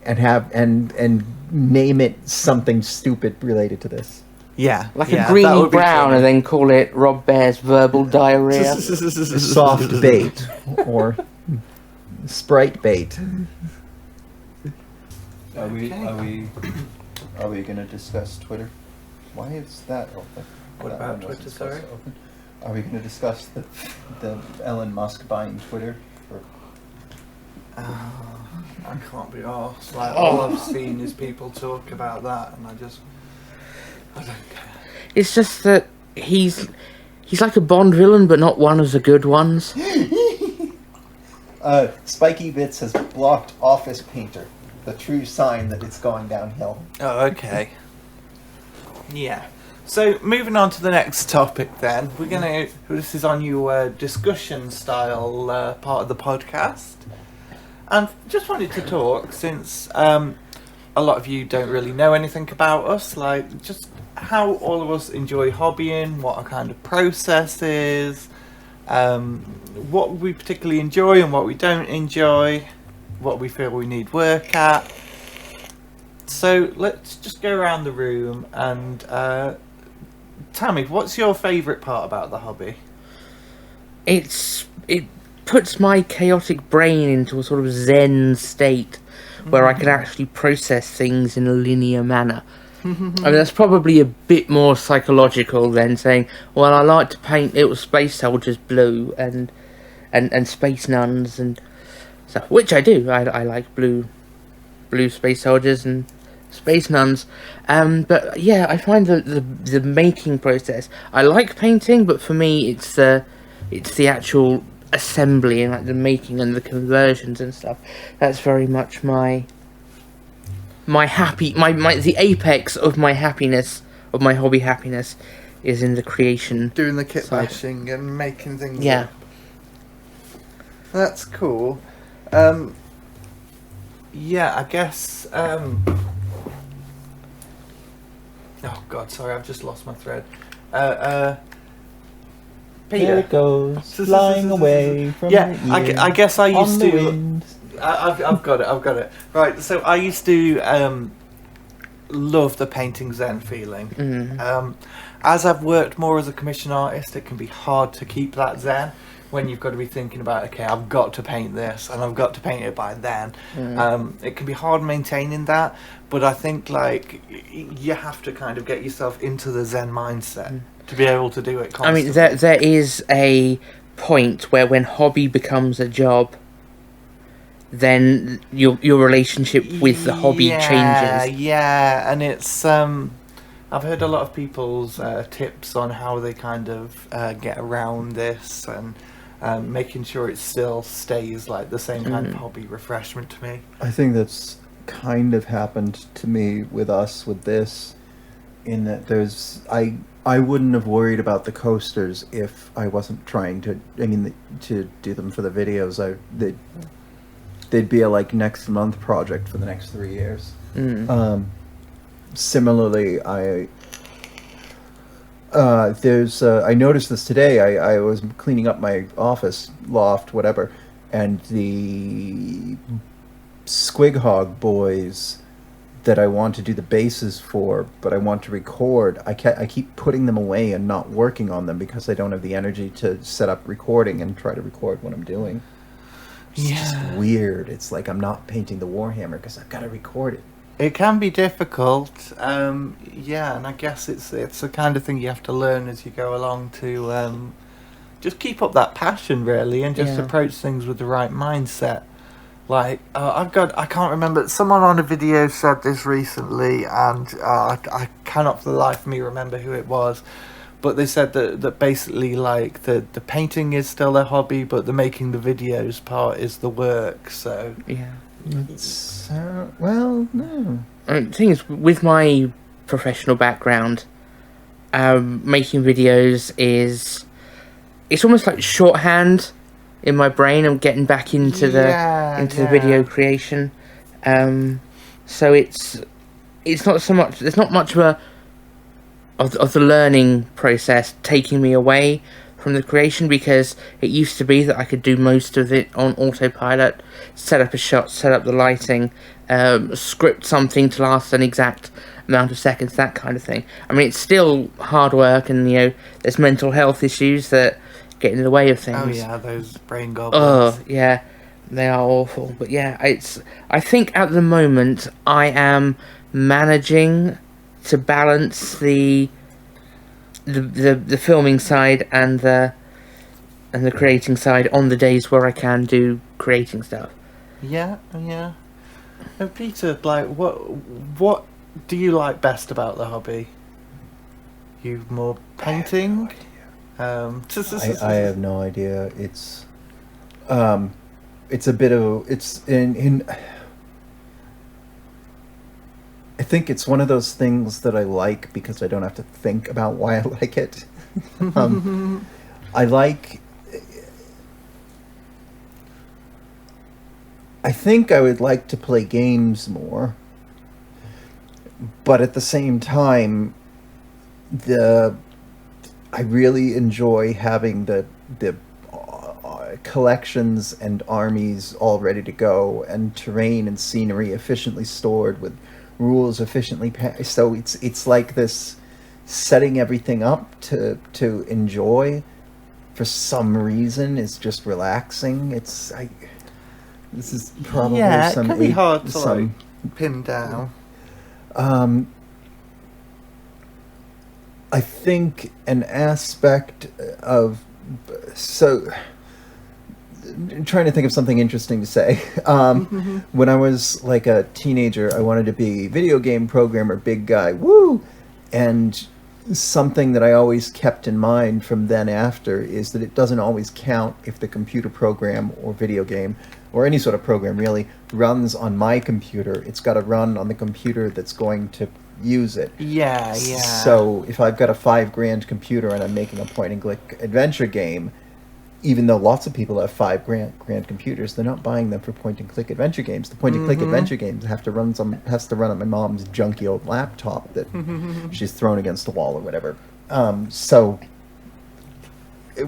and have and name it something stupid related to this. Yeah. A greeny brown and then call it Rob Bear's Verbal Diarrhea. Soft bait or Sprite bait. Are we going to discuss Twitter? Why is that open? What about Twitter, sorry? Open? Are we going to discuss the Elon Musk buying Twitter? I can't be arsed. All I've seen is people talk about that, and I don't care. It's just that he's like a Bond villain, but not one of the good ones. Spikey Bits has blocked Office Painter, the true sign that it's going downhill. Oh, okay. Yeah. So moving on to the next topic, then we're gonna. This is on your discussion style part of the podcast, and just wanted to talk since a lot of you don't really know anything about us, like just how all of us enjoy hobbying, what our kind of process is, what we particularly enjoy and what we don't enjoy, what we feel we need work at. So let's just go around the room and Tammy, what's your favourite part about the hobby? It puts my chaotic brain into a sort of zen state where I can actually process things in a linear manner. I mean, that's probably a bit more psychological than saying, well, I like to paint little space soldiers blue and space nuns and stuff, which I do. I like blue space soldiers and space nuns. But yeah, I find the making process. I like painting, but for me, it's the actual assembly and like the making and the conversions and stuff. That's very much the apex of my happiness, of my hobby happiness, is in the creation. Doing the kit side. bashing and making things Yeah. up. That's cool. Yeah, I guess. Oh God, sorry, I've just lost my thread. Peter. There it goes, flying away from Yeah, your ear, I guess I used on the to. wind. I've got it. Right, so I used to love the painting zen feeling. As I've worked more as a commission artist, it can be hard to keep that zen when you've got to be thinking about, okay, I've got to paint this and I've got to paint it by then. It can be hard maintaining that, but I think like you have to kind of get yourself into the zen mindset to be able to do it constantly. I mean, there is a point where when hobby becomes a job, then your relationship with the hobby changes. Yeah, and it's I've heard a lot of people's tips on how they kind of get around this and making sure it still stays like the same kind of hobby refreshment to me. I think that's kind of happened to me with us with this, in that I wouldn't have worried about the coasters if I wasn't trying to. I mean, to do them for the videos. They'd be a like next month project for the next 3 years. Similarly, I noticed this today. I was cleaning up my office, loft, whatever, and the Squighog boys that I want to do the bases for, but I want to record, I keep putting them away and not working on them because I don't have the energy to set up recording and try to record what I'm doing. It's just weird. It's like I'm not painting the Warhammer because I've got to record it. It can be difficult, yeah, and I guess it's the kind of thing you have to learn as you go along to just keep up that passion, really, and just approach things with the right mindset. Like, I can't remember, someone on a video said this recently, and I cannot for the life of me remember who it was, but they said that basically, like, the painting is still their hobby, but the making the videos part is the work, so... Yeah. It's, well, no. The thing is, with my professional background, making videos it's almost like shorthand in my brain. I'm getting back into the video creation, so it's not so much. There's not much of the learning process taking me away from the creation, because it used to be that I could do most of it on autopilot, set up a shot, set up the lighting, script something to last an exact amount of seconds, that kind of thing. I mean, it's still hard work, and there's mental health issues that get in the way of things. Oh yeah, those brain goblins. Oh yeah, they are awful. But yeah, I think at the moment I am managing to balance the filming side and the creating side on the days where I can do creating stuff. Yeah. And Peter, like, what do you like best about the hobby? You more painting? I have no idea. It's a bit of it's in I think it's one of those things that I like because I don't have to think about why I like it. I like. I think I would like to play games more, but at the same time, I really enjoy having the collections and armies all ready to go, and terrain and scenery efficiently stored with rules efficiently so it's like this setting everything up to enjoy for some reason is just relaxing. This is probably Yeah, some it can be hard to some pin down. I think an aspect of I'm trying to think of something interesting to say. When I was like a teenager, I wanted to be a video game programmer, big guy, woo! And something that I always kept in mind from then after is that it doesn't always count if the computer program or video game or any sort of program really runs on my computer. It's got to run on the computer that's going to use it. Yeah. So if I've got a $5,000 computer and I'm making a point-and-click adventure game, even though lots of people have $5,000 computers, they're not buying them for point-and-click adventure games. The point-and-click adventure games has to run on my mom's junky old laptop that she's thrown against the wall or whatever. So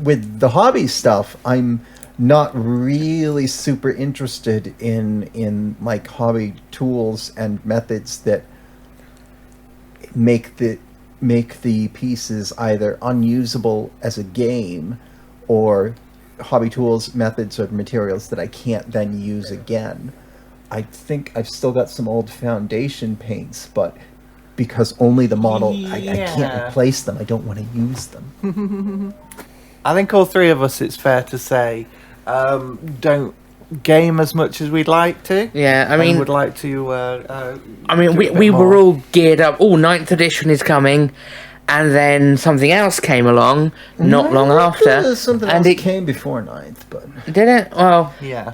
with the hobby stuff, I'm not really super interested in like hobby tools and methods that make the pieces either unusable as a game, or hobby tools, methods, or materials that I can't then use again. I think I've still got some old foundation paints, but because only the model, I can't replace them. I don't want to use them. I think all three of us, it's fair to say, don't game as much as we'd like to. Yeah, I mean, would like to. I mean, we were all geared up. Oh, 9th edition is coming. And then something else came along not long after. Something and else came before 9th, but... Did it? Well, yeah.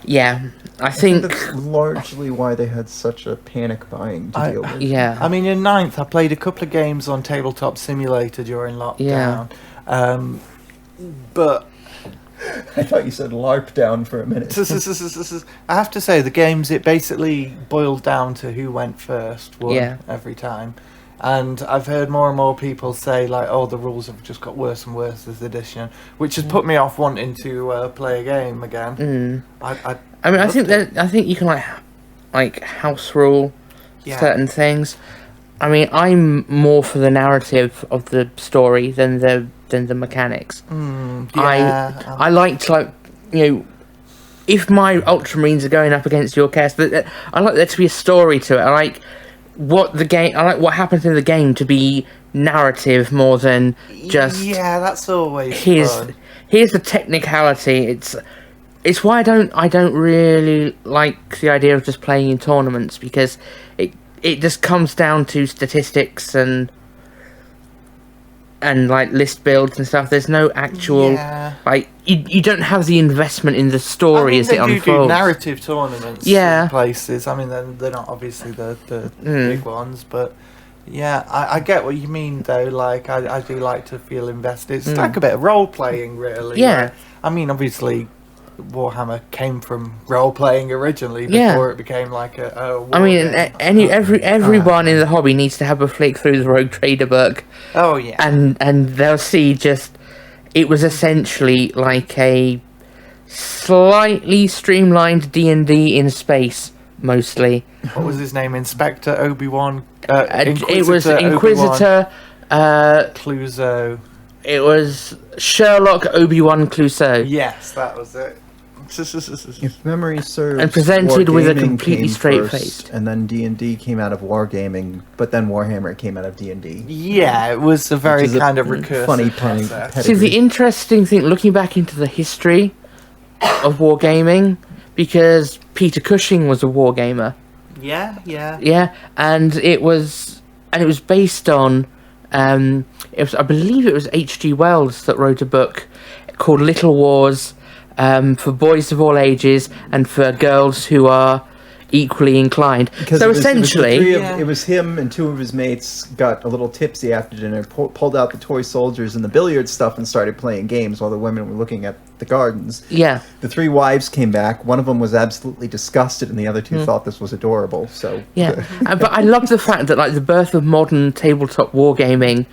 I think that's largely why they had such a panic buying to deal with. Yeah. I mean, in 9th, I played a couple of games on Tabletop Simulator during lockdown. Yeah. But... I thought you said LARP down for a minute. I have to say, the games, it basically boiled down to who went first won every time. And I've heard more and more people say, like, oh, the rules have just got worse and worse this edition, which has put me off wanting to play a game again. I mean, I think you can like house rule certain things. I mean, I'm more for the narrative of the story than the mechanics. I like to, if my Ultramarines are going up against your cast, I like there to be a story to it. I like what happens in the game to be narrative more than just that's always fun. Here's the technicality. It's why I don't really like the idea of just playing in tournaments, because it just comes down to statistics and like list builds and stuff. There's no actual like you don't have the investment in the story as it unfolds. They do narrative tournaments in places. I mean, they're not obviously the big ones, but I get what you mean though. Like I do like to feel invested. It's like a bit of role playing, really. Yeah. I mean, obviously, Warhammer came from role playing originally before it became like a war game. Everyone in the hobby needs to have a flick through the Rogue Trader book. Oh yeah, and they'll see it was essentially like a slightly streamlined D&D in space, mostly. What was his name? Inspector Obi-Wan. It was Inquisitor Clouseau. It was Sherlock Obi-Wan Clouseau. Yes, that was it. If memory serves, and presented with a completely came straight first, face. and then D&D came out of Wargaming, but then Warhammer came out of D&D. Yeah, it was a very kind of recursive funny concept. See, the interesting thing, looking back into the history of wargaming, because Peter Cushing was a wargamer. Yeah, and it was based on I believe it was H.G. Wells that wrote a book called Little Wars, for boys of all ages and for girls who are equally inclined. Because So it was the essentially, three of- Yeah. it was him and two of his mates got a little tipsy after dinner, pulled out the toy soldiers and the billiard stuff and started playing games while the women were looking at the gardens. yeah. The three wives came back. One of them was absolutely disgusted, and the other two thought this was adorable. So Yeah, but I love the fact that like the birth of modern tabletop wargaming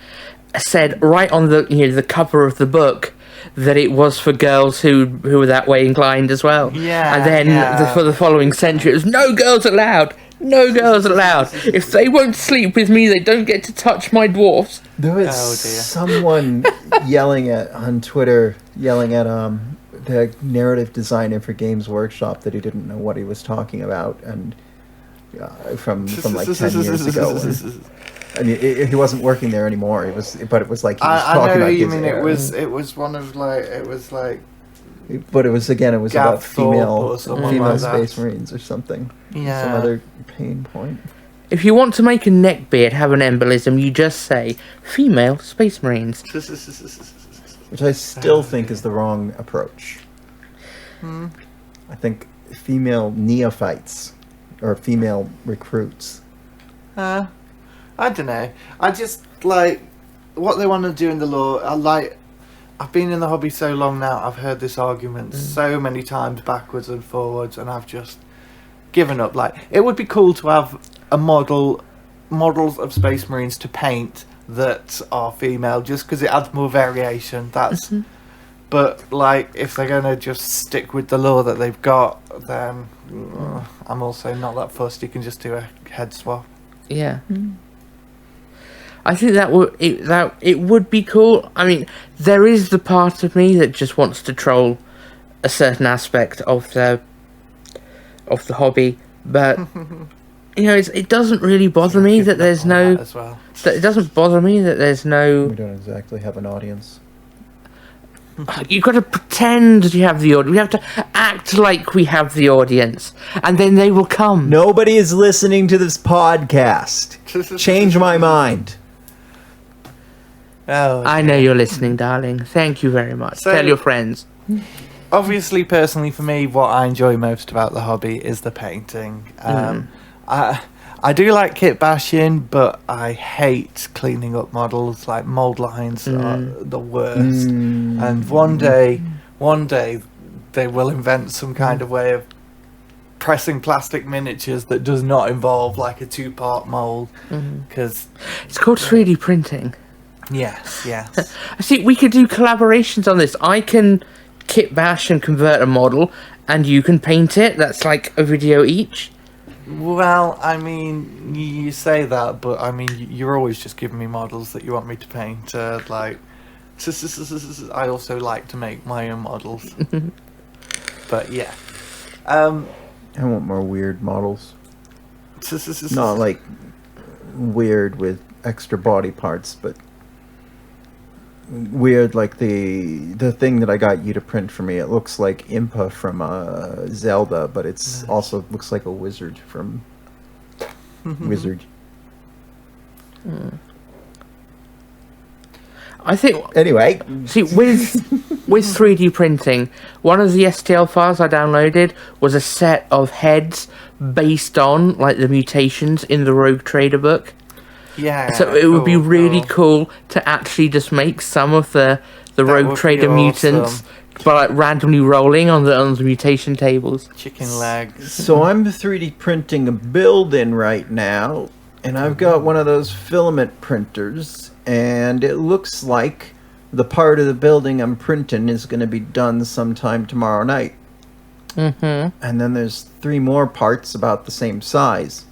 said right on the the cover of the book that it was for girls who were that way inclined as well. Yeah, and then yeah. for the following century, it was no girls allowed. No girls allowed. If they won't sleep with me, they don't get to touch my dwarfs. there was Oh, dear. someone yelling on Twitter, the narrative designer for Games Workshop that he didn't know what he was talking about, and from like 10 years ago. I mean, he wasn't working there anymore. It was like he was I talking know about who you his mean. era. It was one of it was like But it was about Gav Thorpe female or someone female like that. Space Marines or something. Yeah. Some other pain point. If you want to make a neckbeard have an embolism, you just say female Space Marines. Which I still think is the wrong approach. I think female neophytes or female recruits. I don't know. I just like what they want to do in the law. I've been in the hobby so long now. I've heard this argument so many times backwards and forwards, and I've just given up. Like, it would be cool to have a models of Space Marines to paint that are female, just because it adds more variation. That's. But like, if they're gonna just stick with the law that they've got, then I'm also not that fussed. You can just do a head swap. Yeah. I think that it would be cool. I mean, there is the part of me that just wants to troll a certain aspect of the hobby, but it doesn't really bother me that there's no. As well. It doesn't bother me that there's no. We don't exactly have an audience. You've got to pretend you have the audience. We have to act like we have the audience, and then they will come. Nobody is listening to this podcast. Change my mind. Oh, I know you're listening, darling. Thank you very much. So- Tell your friends. obviously, personally, for me, what I enjoy most about the hobby is the painting. I do like kit bashing, but I hate cleaning up models. Like, mold lines are the worst. And one day, they will invent some kind of way of pressing plastic miniatures that does not involve like a 2-part mold. Because It's called 3D printing. yes. See, we could do collaborations on this. I can kit bash and convert a model, and you can paint it. That's like a video each. Well, I mean, you say that, but I mean, you're always just giving me models that you want me to paint. Like, I also like to make my own models. But yeah, I want more weird models. Not like weird with extra body parts, but weird like the thing that I got you to print for me. It looks like Impa from Zelda, but it's also looks like a wizard from Wizard. I think. Anyway, See, with 3D printing, one of the STL files I downloaded was a set of heads based on like the mutations in the Rogue Trader book. yeah. So it would be really cool to actually just make some of the Rogue would Trader be mutants awesome. by like randomly rolling on the mutation tables. Chicken legs. so I'm 3D printing a building right now, and I've got one of those filament printers, and it looks like the part of the building I'm printing is going to be done sometime tomorrow night. And then there's 3 more parts about the same size.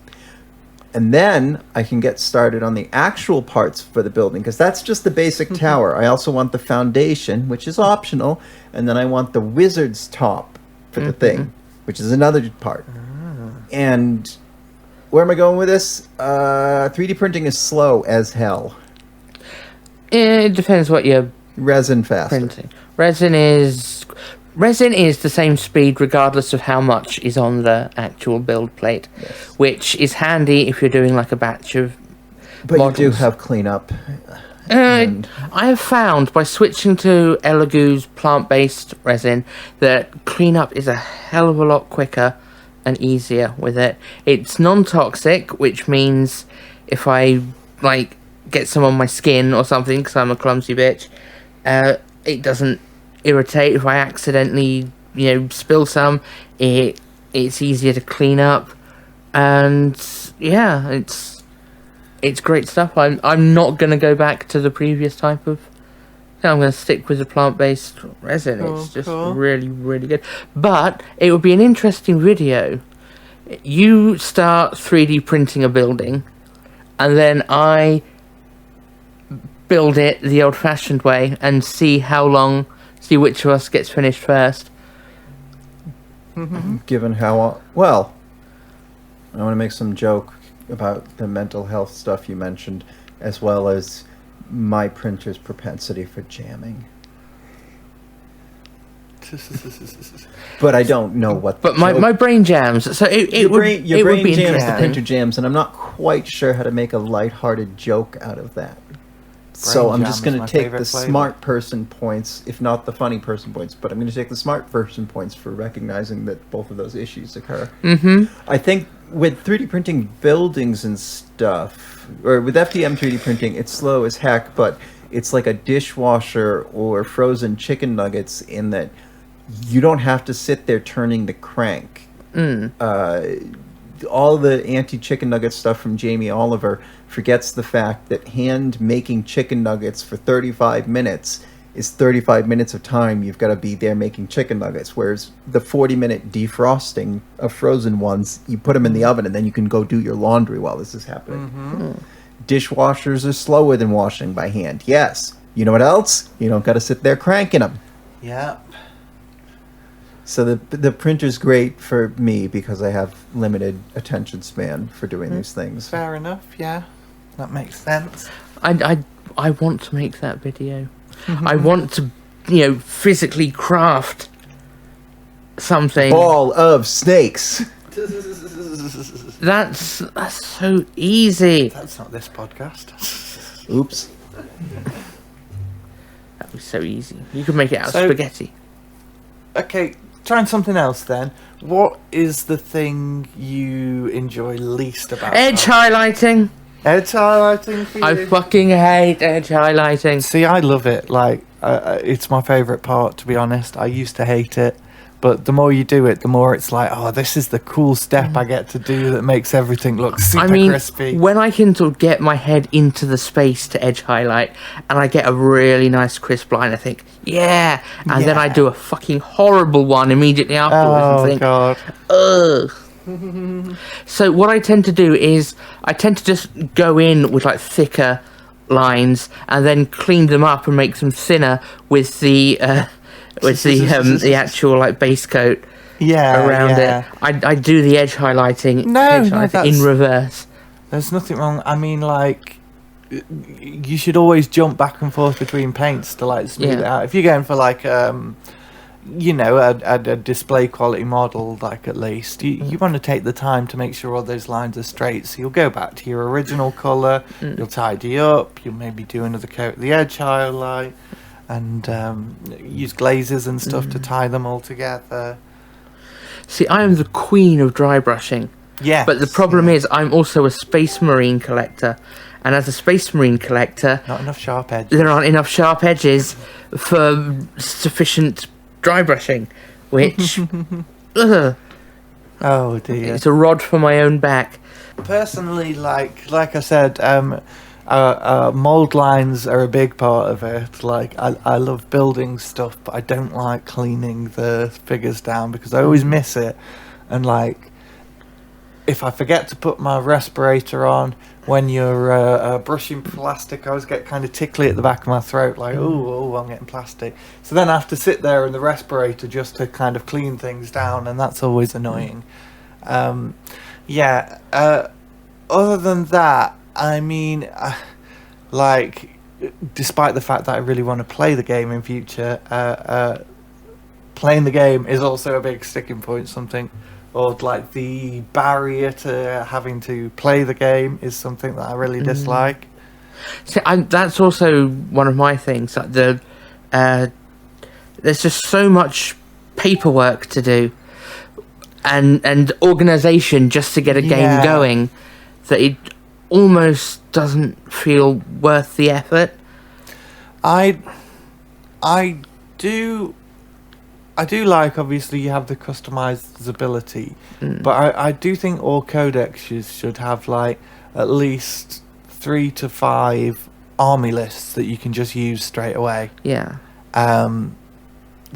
And then I can get started on the actual parts for the building, because that's just the basic tower. I also want the foundation, which is optional, and then I want the wizard's top for the thing, which is another part. And where am I going with this? 3D printing is slow as hell. It depends what you're Resin faster. printing. Resin is the same speed regardless of how much is on the actual build plate, which is handy if you're doing like a batch of But models. you do have cleanup. And I have found by switching to Elegoo's plant-based resin that cleanup is a hell of a lot quicker and easier with it. It's non-toxic, which means if I like get some on my skin or something, because I'm a clumsy bitch, it doesn't irritate. If I accidentally, spill some, it's easier to clean up, and yeah, it's great stuff. I'm not gonna go back to the previous type of. I'm going to stick with the plant-based resin. It's just really, really good. But it would be an interesting video. You start 3D printing a building, and then I build it the old-fashioned way and see which of us gets finished first. Given how... Well, I want to make some joke about the mental health stuff you mentioned, as well as my printer's propensity for jamming. But I don't know what. But my brain jams, so it would be jams, interesting. the printer jams, and I'm not quite sure how to make a lighthearted joke out of that. So I'm just going to take the smart person points, if not the funny person points, but I'm going to take the smart person points for recognizing that both of those issues occur. Mm-hmm. I think with 3D printing buildings and stuff, or with FDM 3D printing, it's slow as heck, but it's like a dishwasher or frozen chicken nuggets in that you don't have to sit there turning the crank. All the anti-chicken nugget stuff from Jamie Oliver forgets the fact that hand making chicken nuggets for 35 minutes is 35 minutes of time you've got to be there making chicken nuggets, whereas the 40-minute defrosting of frozen ones, you put them in the oven and then you can go do your laundry while this is happening. Dishwashers are slower than washing by hand. Yes. You know what else? You don't got to sit there cranking them. Yep. So the printer's great for me because I have limited attention span for doing these things. Fair enough, yeah. That makes sense. I want to make that video. I want to, physically craft something. Ball of snakes. That's so easy. That's not this podcast. Oops. That was so easy. You could make it out of So- spaghetti. Okay, trying something else then. What is the thing you enjoy least about Edge highlighting. Edge highlighting for you? I fucking hate edge highlighting. See, I love it. Like, it's my favourite part, to be honest. I used to hate it. But the more you do it, the more it's like, oh, this is the cool step I get to do that makes everything look super crispy. When I can sort of get my head into the space to edge highlight and I get a really nice crisp line, I think, yeah. And then I do a fucking horrible one immediately afterwards and think, God. ugh. So what I tend to do is I tend to just go in with like thicker lines and then clean them up and make them thinner with the the actual like base coat around it. I do the edge highlighting, in reverse. There's nothing wrong. I mean, like, you should always jump back and forth between paints to like smooth it out. If you're going for like a display quality model, like at least you want to take the time to make sure all those lines are straight. So you'll go back to your original colour. You'll tidy up. You'll maybe do another coat of the edge highlight. And use glazes and stuff to tie them all together. See, I am the queen of dry brushing. Yeah. But the problem is, I'm also a Space Marine collector. And as a Space Marine collector... Not enough sharp edges. There aren't enough sharp edges for sufficient dry brushing. Which... ugh, Oh, dear. it's a rod for my own back. Personally, like I said... mold lines are a big part of it. Like, I love building stuff, but I don't like cleaning the figures down because I always miss it. And like, if I forget to put my respirator on when you're brushing plastic, I always get kind of tickly at the back of my throat, like, oh, I'm getting plastic. So then I have to sit there in the respirator just to kind of clean things down, and that's always annoying. Other than that, I mean, like, despite the fact that I really want to play the game in future, playing the game is also a big sticking point. Something, or like the barrier to having to play the game is something that I really dislike. See, that's also one of my things. Like there's just so much paperwork to do. and organization just to get a game going, that it almost doesn't feel worth the effort. I do like, obviously, you have the customizability, but I do think all codexes should have like at least 3 to 5 army lists that you can just use straight away. Yeah.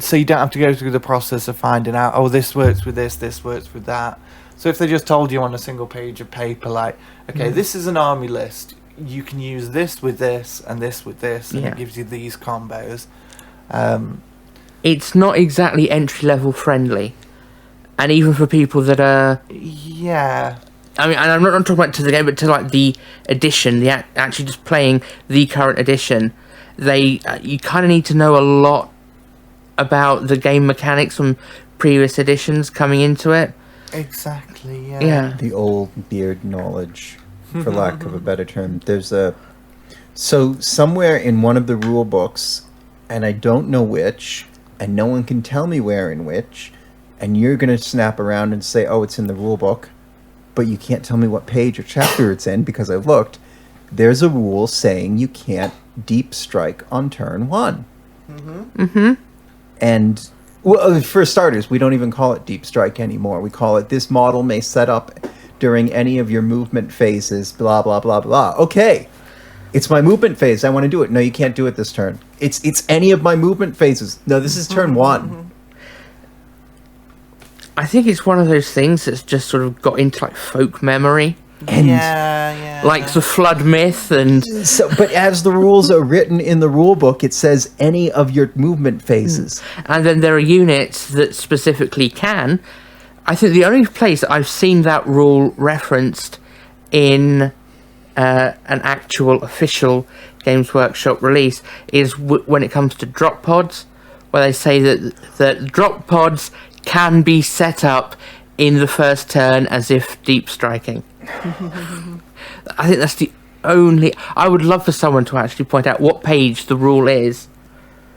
So you don't have to go through the process of finding out, oh, this works with this works with that. So if they just told you on a single page of paper, like, okay, this is an army list, you can use this with this, and it gives you these combos. It's not exactly entry-level friendly. And even for people that are... Yeah. I mean, and I'm not talking about to the game, but to like the edition, actually just playing the current edition, you kind of need to know a lot about the game mechanics from previous editions coming into it. Exactly, yeah. Yeah. The old beard knowledge, for lack of a better term. So somewhere in one of the rule books, and I don't know which, and no one can tell me where in which, and you're going to snap around and say, oh, it's in the rule book, but you can't tell me what page or chapter it's in because I looked. There's a rule saying you can't deep strike on turn 1. And, well, for starters, we don't even call it deep strike anymore. We call it, this model may set up during any of your movement phases, blah, blah, blah, blah. Okay, it's my movement phase. I want to do it. No, you can't do it this turn. It's any of my movement phases. No, this is turn 1. I think it's one of those things that's just sort of got into like folk memory. And like the flood myth and... So, but as the rules are written in the rule book, it says any of your movement phases. And then there are units that specifically can. I think the only place I've seen that rule referenced in an actual official Games Workshop release is when it comes to drop pods, where they say that drop pods can be set up in the first turn as if deep striking. I think that's the only... I would love for someone to actually point out what page the rule is.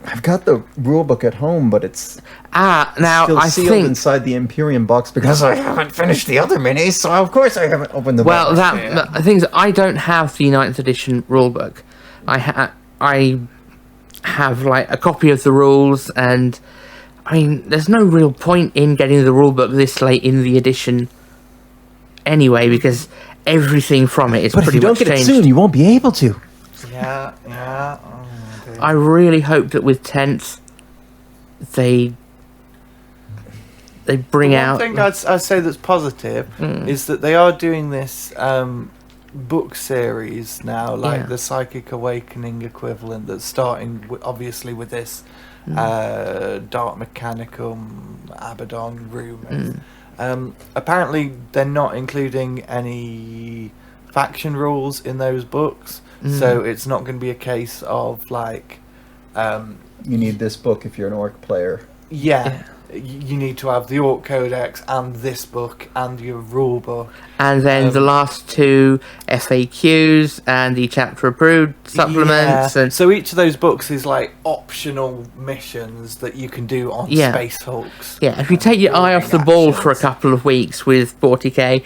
I've got the rule book at home, but it's now still I sealed think inside the Imperium box because I haven't finished the other minis, so of course I haven't opened the box. Well, the thing is, I don't have the 9th edition rulebook. I have like a copy of the rules, and I mean, there's no real point in getting the rulebook this late in the edition anyway, because everything from it is but pretty much changed. But if you don't get it soon, you won't be able to. Yeah. Oh, I really hope that with 10th, they bring out... One thing I'd say that's positive is that they are doing this book series now, like the Psychic Awakening equivalent, that's starting obviously with this Dark Mechanicum Abaddon Rumours. Apparently they're not including any faction rules in those books, so it's not going to be a case of like You need this book if you're an orc player. You need to have the Orc Codex and this book and your rule book. And then the last 2 FAQs and the chapter approved supplements. Yeah. And so each of those books is like optional missions that you can do on Space Hulks. Yeah, if you take your eye off the ball for a couple of weeks with 40k,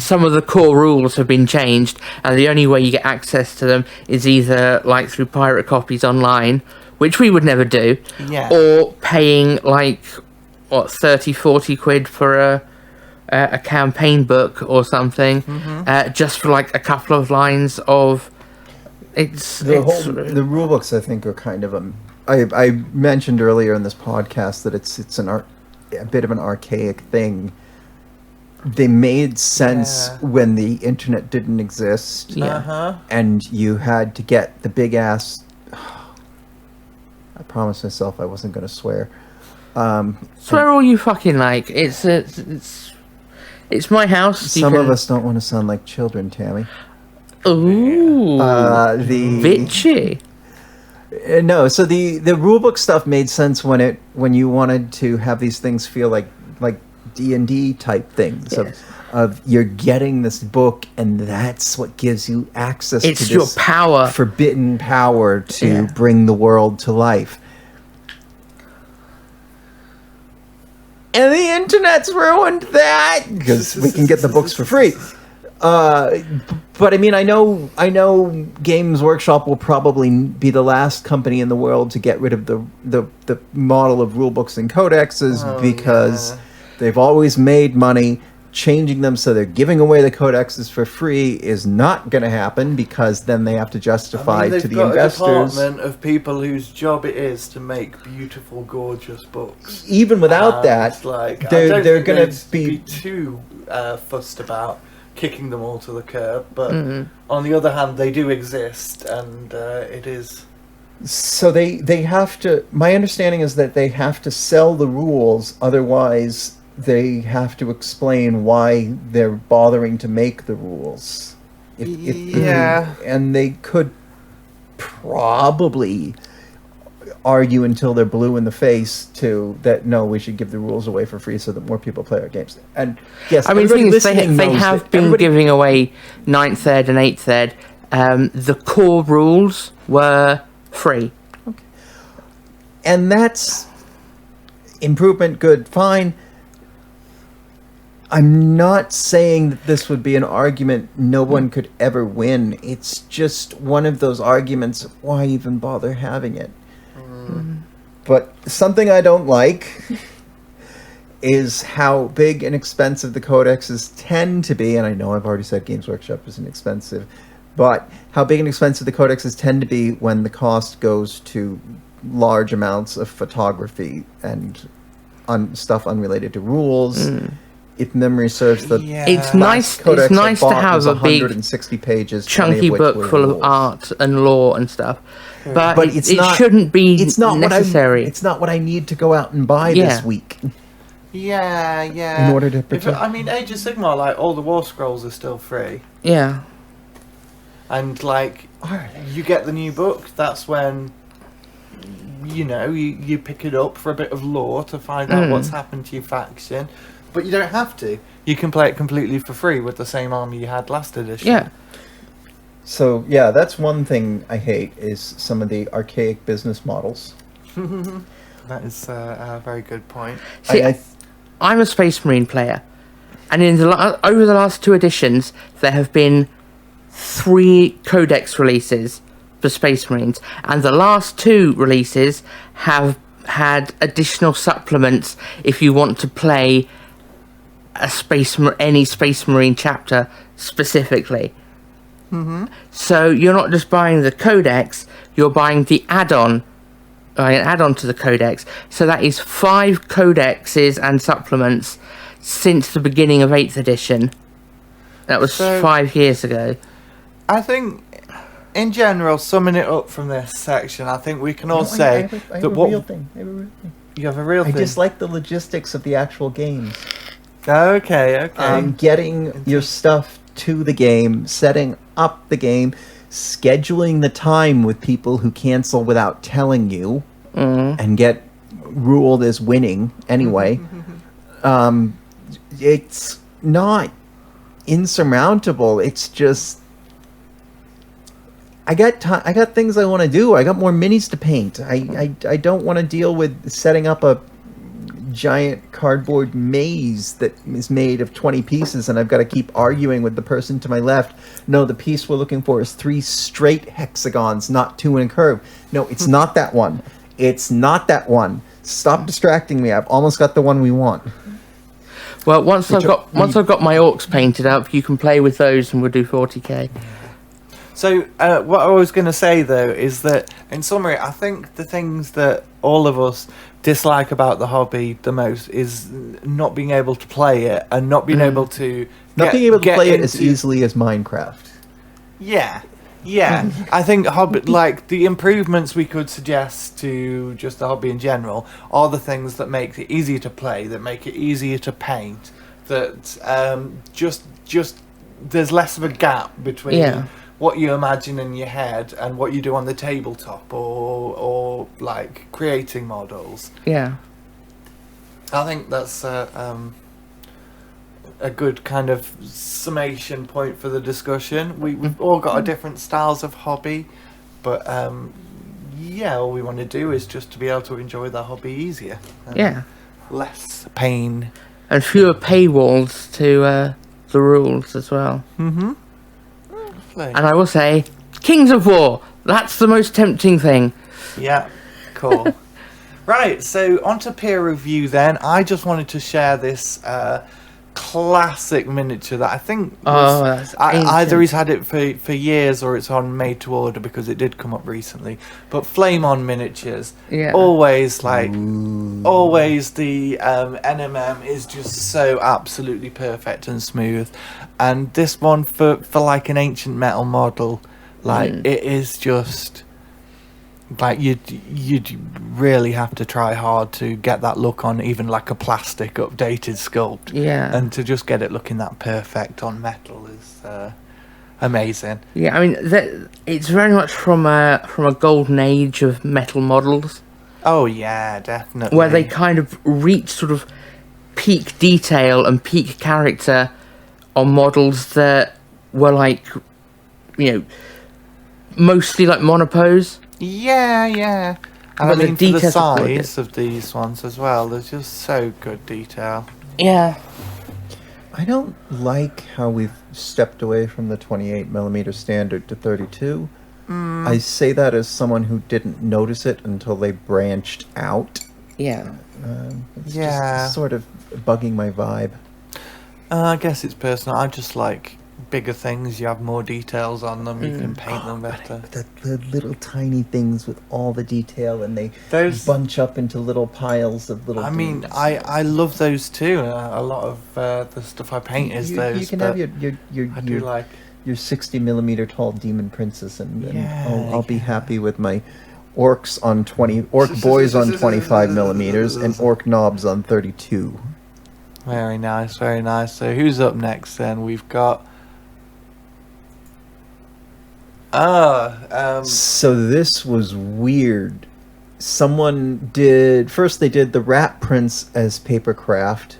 some of the core rules have been changed, and the only way you get access to them is either like through pirate copies online, which we would never do, or paying like 30-40 quid for a campaign book or something, just for like a couple of lines of the rule books. I think are kind of I mentioned earlier in this podcast that it's a bit of an archaic thing. They made sense when the internet didn't exist, and you had to get the big ass. I promised myself I wasn't going to swear. Swear all you fucking like. It's my house. Some of us don't want to sound like children, Tammy. Ooh, bitchy. No, so the rulebook stuff made sense when you wanted to have these things feel like D&D type things of you're getting this book, and that's what gives you access to this your power, forbidden power to bring the world to life. And the internet's ruined that. Because we can get the books for free. But I mean, I know Games Workshop will probably be the last company in the world to get rid of the model of rule books and codexes because they've always made money. Changing them so they're giving away the codexes for free is not going to happen because then they have to justify to the investors. They've got a department of people whose job it is to make beautiful, gorgeous books. Even without that, like, they're going to be too fussed about kicking them all to the curb. But on the other hand, they do exist, and it is. So they have to. My understanding is that they have to sell the rules, otherwise they have to explain why they're bothering to make the rules. And they could probably argue until they're blue in the face that no, we should give the rules away for free so that more people play our games. And yes, I mean, the thing is, they have been giving away 9th ed and 8th ed. The core rules were free. Okay. And that's improvement, good, fine. I'm not saying that this would be an argument no one could ever win. It's just one of those arguments of why even bother having it. But something I don't like is how big and expensive the codexes tend to be. And I know I've already said Games Workshop isn't expensive, but how big and expensive the codexes tend to be when the cost goes to large amounts of photography and stuff unrelated to rules. If memory serves, it's nice to have a big 160 pages, chunky book full of art and lore and stuff, but it shouldn't be necessary. It's not what I need to go out and buy this week. Yeah. In order to protect. I mean, Age of Sigmar, like all the War Scrolls are still free. Yeah. And like, you get the new book. That's when you pick it up for a bit of lore to find out what's happened to your faction. But you don't have to. You can play it completely for free with the same army you had last edition. Yeah. So, yeah, that's one thing I hate, is some of the archaic business models. That is a very good point. See, I'm a Space Marine player. And over the last 2 editions, there have been 3 Codex releases for Space Marines. And the last 2 releases have had additional supplements if you want to play any Space Marine chapter specifically. So you're not just buying the codex, you're buying the add-on to the codex. So that is 5 codexes and supplements since the beginning of 8th edition. That was 5 years ago. I think, in general, summing it up from this section, I think we can all say I have a real thing. You have a real thing. I just like the logistics of the actual games. Okay. Getting your stuff to the game, setting up the game, scheduling the time with people who cancel without telling you and get ruled as winning anyway. It's not insurmountable. It's just I got things I want to do. I got more minis to paint. I don't want to deal with setting up a giant cardboard maze that is made of 20 pieces and I've got to keep arguing with the person to my left. No, the piece we're looking for is 3 straight hexagons, not 2 in a curve. No, it's not that one. It's not that one. Stop distracting me. I've almost got the one we want. Well, once I've got my orcs painted up, you can play with those and we'll do 40k. So what I was going to say though is that in summary, I think the things that all of us dislike about the hobby the most is not being able to play it and not being able to play it as easily as Minecraft. Yeah. I think the improvements we could suggest to just the hobby in general are the things that make it easier to play, that make it easier to paint, that just there's less of a gap between what you imagine in your head and what you do on the tabletop or like creating models. Yeah. I think that's a good kind of summation point for the discussion. We've all got our different styles of hobby, but all we want to do is just to be able to enjoy the hobby easier. less pain. And fewer paywalls to the rules as well. Mm-hmm. And I will say, Kings of War. That's the most tempting thing. Yeah, cool. Right, so on to peer review then. I just wanted to share this classic miniature that I think was, either he's had it for years or it's on made to order because it did come up recently. But Flame On miniatures, always the NMM is just so absolutely perfect and smooth. And this one for like an ancient metal model, like it is just like you'd really have to try hard to get that look on even like a plastic updated sculpt. Yeah. And to just get it looking that perfect on metal is amazing. Yeah, I mean it's very much from a golden age of metal models. Oh yeah, definitely. Where they kind of reach sort of peak detail and peak character on models that were like, you know, mostly like monopose. Yeah. And But I mean, the for the details are size of these ones as well, there's just so good detail. Yeah. I don't like how we've stepped away from the 28mm standard to 32. I say that as someone who didn't notice it until they branched out. Yeah. It's just sort of bugging my vibe. I guess it's personal. I just like bigger things. You have more details on them. You can paint them better. The little tiny things with all the detail, and they bunch up into little piles of little. I mean, dudes. I love those too. A lot of the stuff I paint is those. You can but have I do like your 60mm tall demon princess, and Yeah, I'll be happy with my orcs on orc boys on 25mm and orc knobs on 32. Very nice, very nice. So who's up next then? We've got. So this was weird. Someone they did the Rat Prince as papercraft.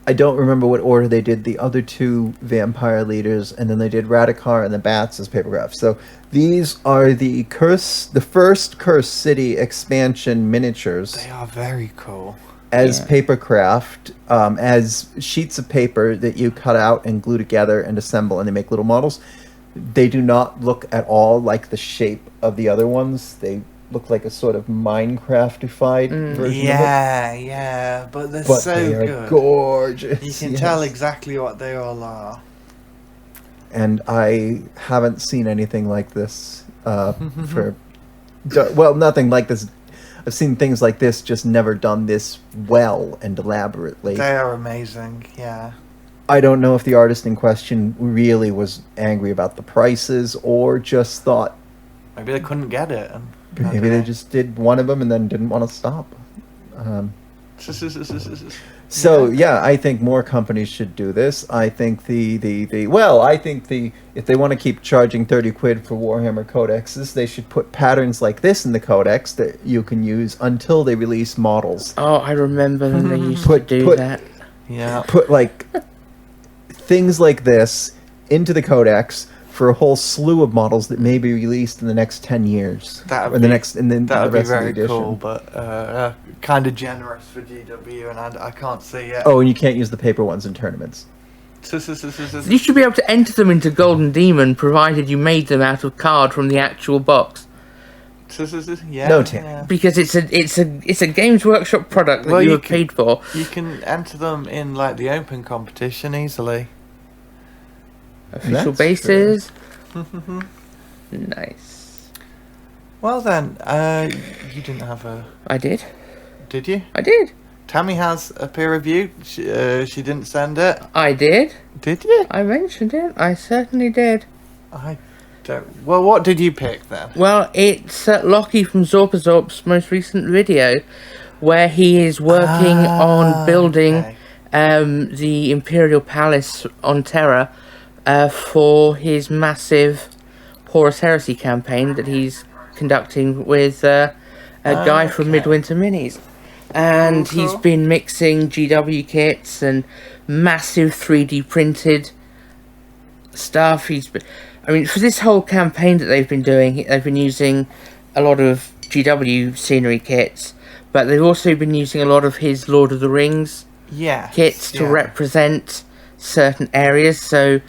I don't remember what order they did the other two vampire leaders, and then they did Radikar and the Bats as papercraft. So these are the first Cursed City expansion miniatures. They are very cool. As papercraft, as sheets of paper that you cut out and glue together and assemble, and they make little models. They do not look at all like the shape of the other ones. They look like a sort of Minecraftified version of it. Yeah, but they're so they are good. Gorgeous. You can tell exactly what they all are. And I haven't seen anything like this nothing like this. I've seen things like this, just never done this well and elaborately. They are amazing, yeah. I don't know if the artist in question really was angry about the prices or just thought maybe they couldn't get it. Maybe they just did one of them and then didn't want to stop. So yeah, I think more companies should do this. I think if they want to keep charging 30 quid for Warhammer codexes, they should put patterns like this in the codex that you can use until they release models. Oh, I remember when they used to do that. Yeah. Put like things like this into the codex for a whole slew of models that may be released in the next 10 years. That would be very edition. cool, but kind of generous for GW, and I can't see it. Oh, and you can't use the paper ones in tournaments. You should be able to enter them into Golden Demon, provided you made them out of card from the actual box. Yeah, no chance. Because it's a Games Workshop product that you have paid for. You can enter them in like the open competition easily. Official bases. Nice. Well then, you didn't have a. I did. Did you? I did. Tammy has a peer review. She didn't send it. I did. Did you? I mentioned it. I certainly did. I don't. Well, what did you pick then? Well, it's Lockie from Zorpazorp's most recent video, where he is working on building the Imperial Palace on Terra for his massive Horus Heresy campaign that he's conducting with a guy from Midwinter Minis. And he's been mixing GW kits and massive 3D printed stuff. For this whole campaign that they've been doing, they've been using a lot of GW scenery kits, but they've also been using a lot of his Lord of the Rings Yes. kits to represent certain areas. So,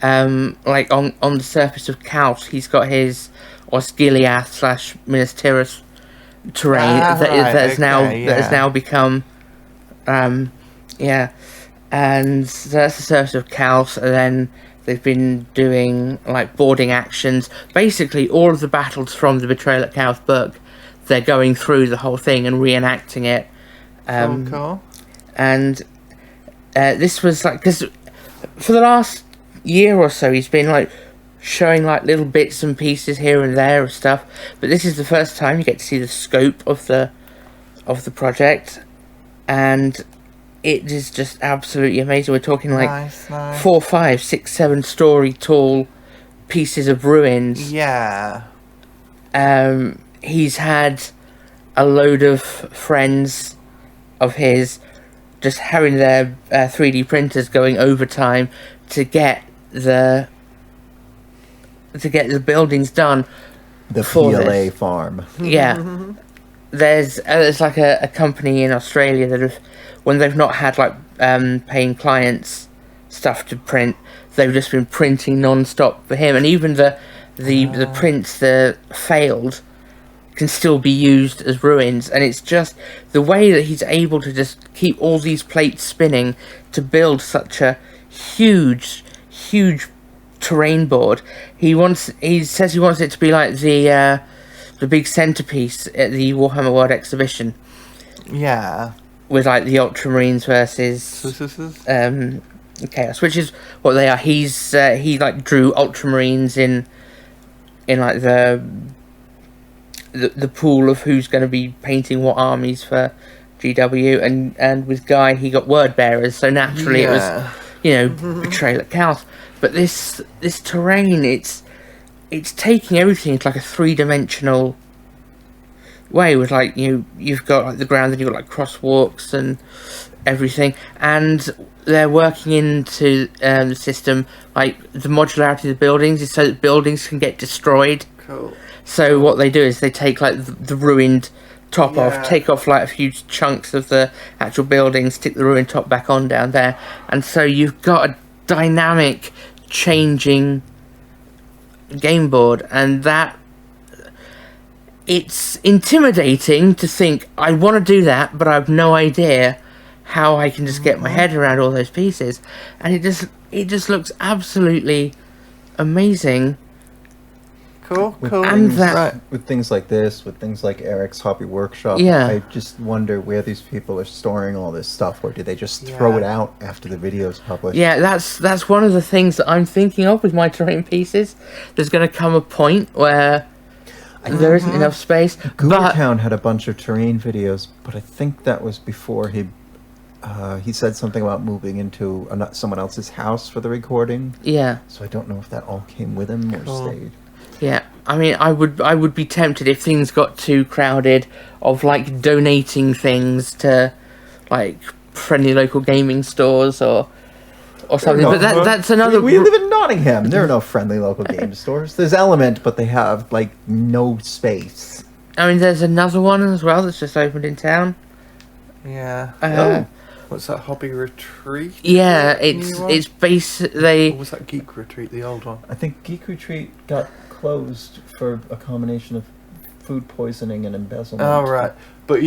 like on the surface of Caos, he's got his Osgiliath / Minas Tirith terrain that has now become, and so that's the surface of Caos. And then they've been doing like boarding actions. Basically, all of the battles from the Betrayal at Caos book, they're going through the whole thing and reenacting it. Cool. And this was like, because for the last year or so, he's been like showing like little bits and pieces here and there of stuff. But this is the first time you get to see the scope of the project, and it is just absolutely amazing. We're talking like Nice. 4, 5, 6, 7 story tall pieces of ruins. Yeah. He's had a load of friends of his just having their 3D printers going overtime to get the buildings done. The for PLA this. farm. Yeah. There's like a company in Australia that have, when they've not had like paying clients stuff to print, they've just been printing non-stop for him, and even the prints that failed can still be used as ruins. And it's just the way that he's able to just keep all these plates spinning to build such a huge terrain board. He says he wants it to be like the big centerpiece at the Warhammer World Exhibition. Yeah. With like the Ultramarines versus Chaos, which is what they are. He like drew Ultramarines in like the pool of who's going to be painting what armies for GW, and with Guy he got Word Bearers, so naturally it was, Betrayal at Chaos. But this terrain, it's taking everything into like a 3-dimensional way, with like you've got like the ground, and you've got like crosswalks and everything, and they're working into the system, like the modularity of the buildings is so that buildings can get destroyed. Cool. So what they do is they take like the ruined top off, take off like a few chunks of the actual building, stick the ruined top back on down there, and so you've got a dynamic changing game board, and that it's intimidating to think I want to do that, but I have no idea how I can just get my head around all those pieces, and it just looks absolutely amazing. Cool. And with things like this, with things like Eric's Hobby Workshop, Yeah. I just wonder where these people are storing all this stuff, or do they just throw it out after the video's published? Yeah, that's one of the things that I'm thinking of with my terrain pieces. There's going to come a point where there isn't enough space. Goobertown had a bunch of terrain videos, but I think that was before he said something about moving into someone else's house for the recording. Yeah. So I don't know if that all came with him or stayed. Yeah, I mean, I would be tempted if things got too crowded of like donating things to like friendly local gaming stores or something. But that's another. We live in Nottingham. There are no friendly local game stores. There's Element, but they have like no space. I mean, there's another one as well that's just opened in town. Yeah. What's that, Hobby Retreat? Yeah, it's basically. Or was that Geek Retreat, the old one? I think Geek Retreat got closed for a combination of food poisoning and embezzlement. Oh, right. But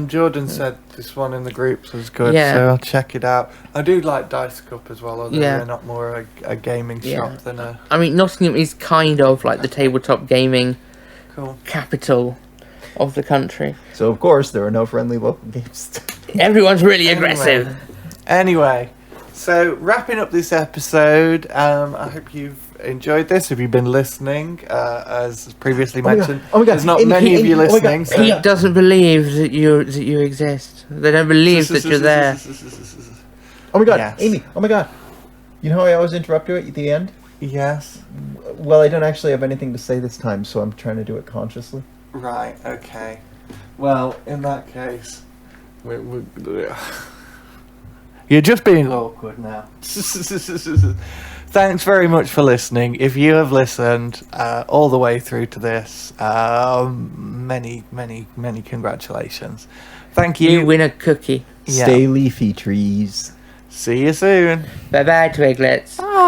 Jordan said this one in the groups was good, Yeah. so I'll check it out. I do like Dice Cup as well, although Yeah. they're not more a gaming shop than a... I mean, Nottingham is kind of like the tabletop gaming capital of the country. So, of course, there are no friendly local game stores. Everyone's really aggressive. Anyway, so wrapping up this episode, I hope you've enjoyed this. Have you been listening? As previously mentioned, oh my God. There's not many of you listening. So Pete doesn't believe that you exist. They don't believe that you're there. Oh my God, Yes. Amy! Oh my God! You know how I always interrupt you at the end? Yes. Well, I don't actually have anything to say this time, so I'm trying to do it consciously. Right. Okay. Well, in that case, you're just being awkward now. thanks very much for listening. If you have listened all the way through to this, many congratulations. Thank you. You win a cookie. Yeah. Stay leafy, trees. See you soon. Bye bye, Twiglets. Bye.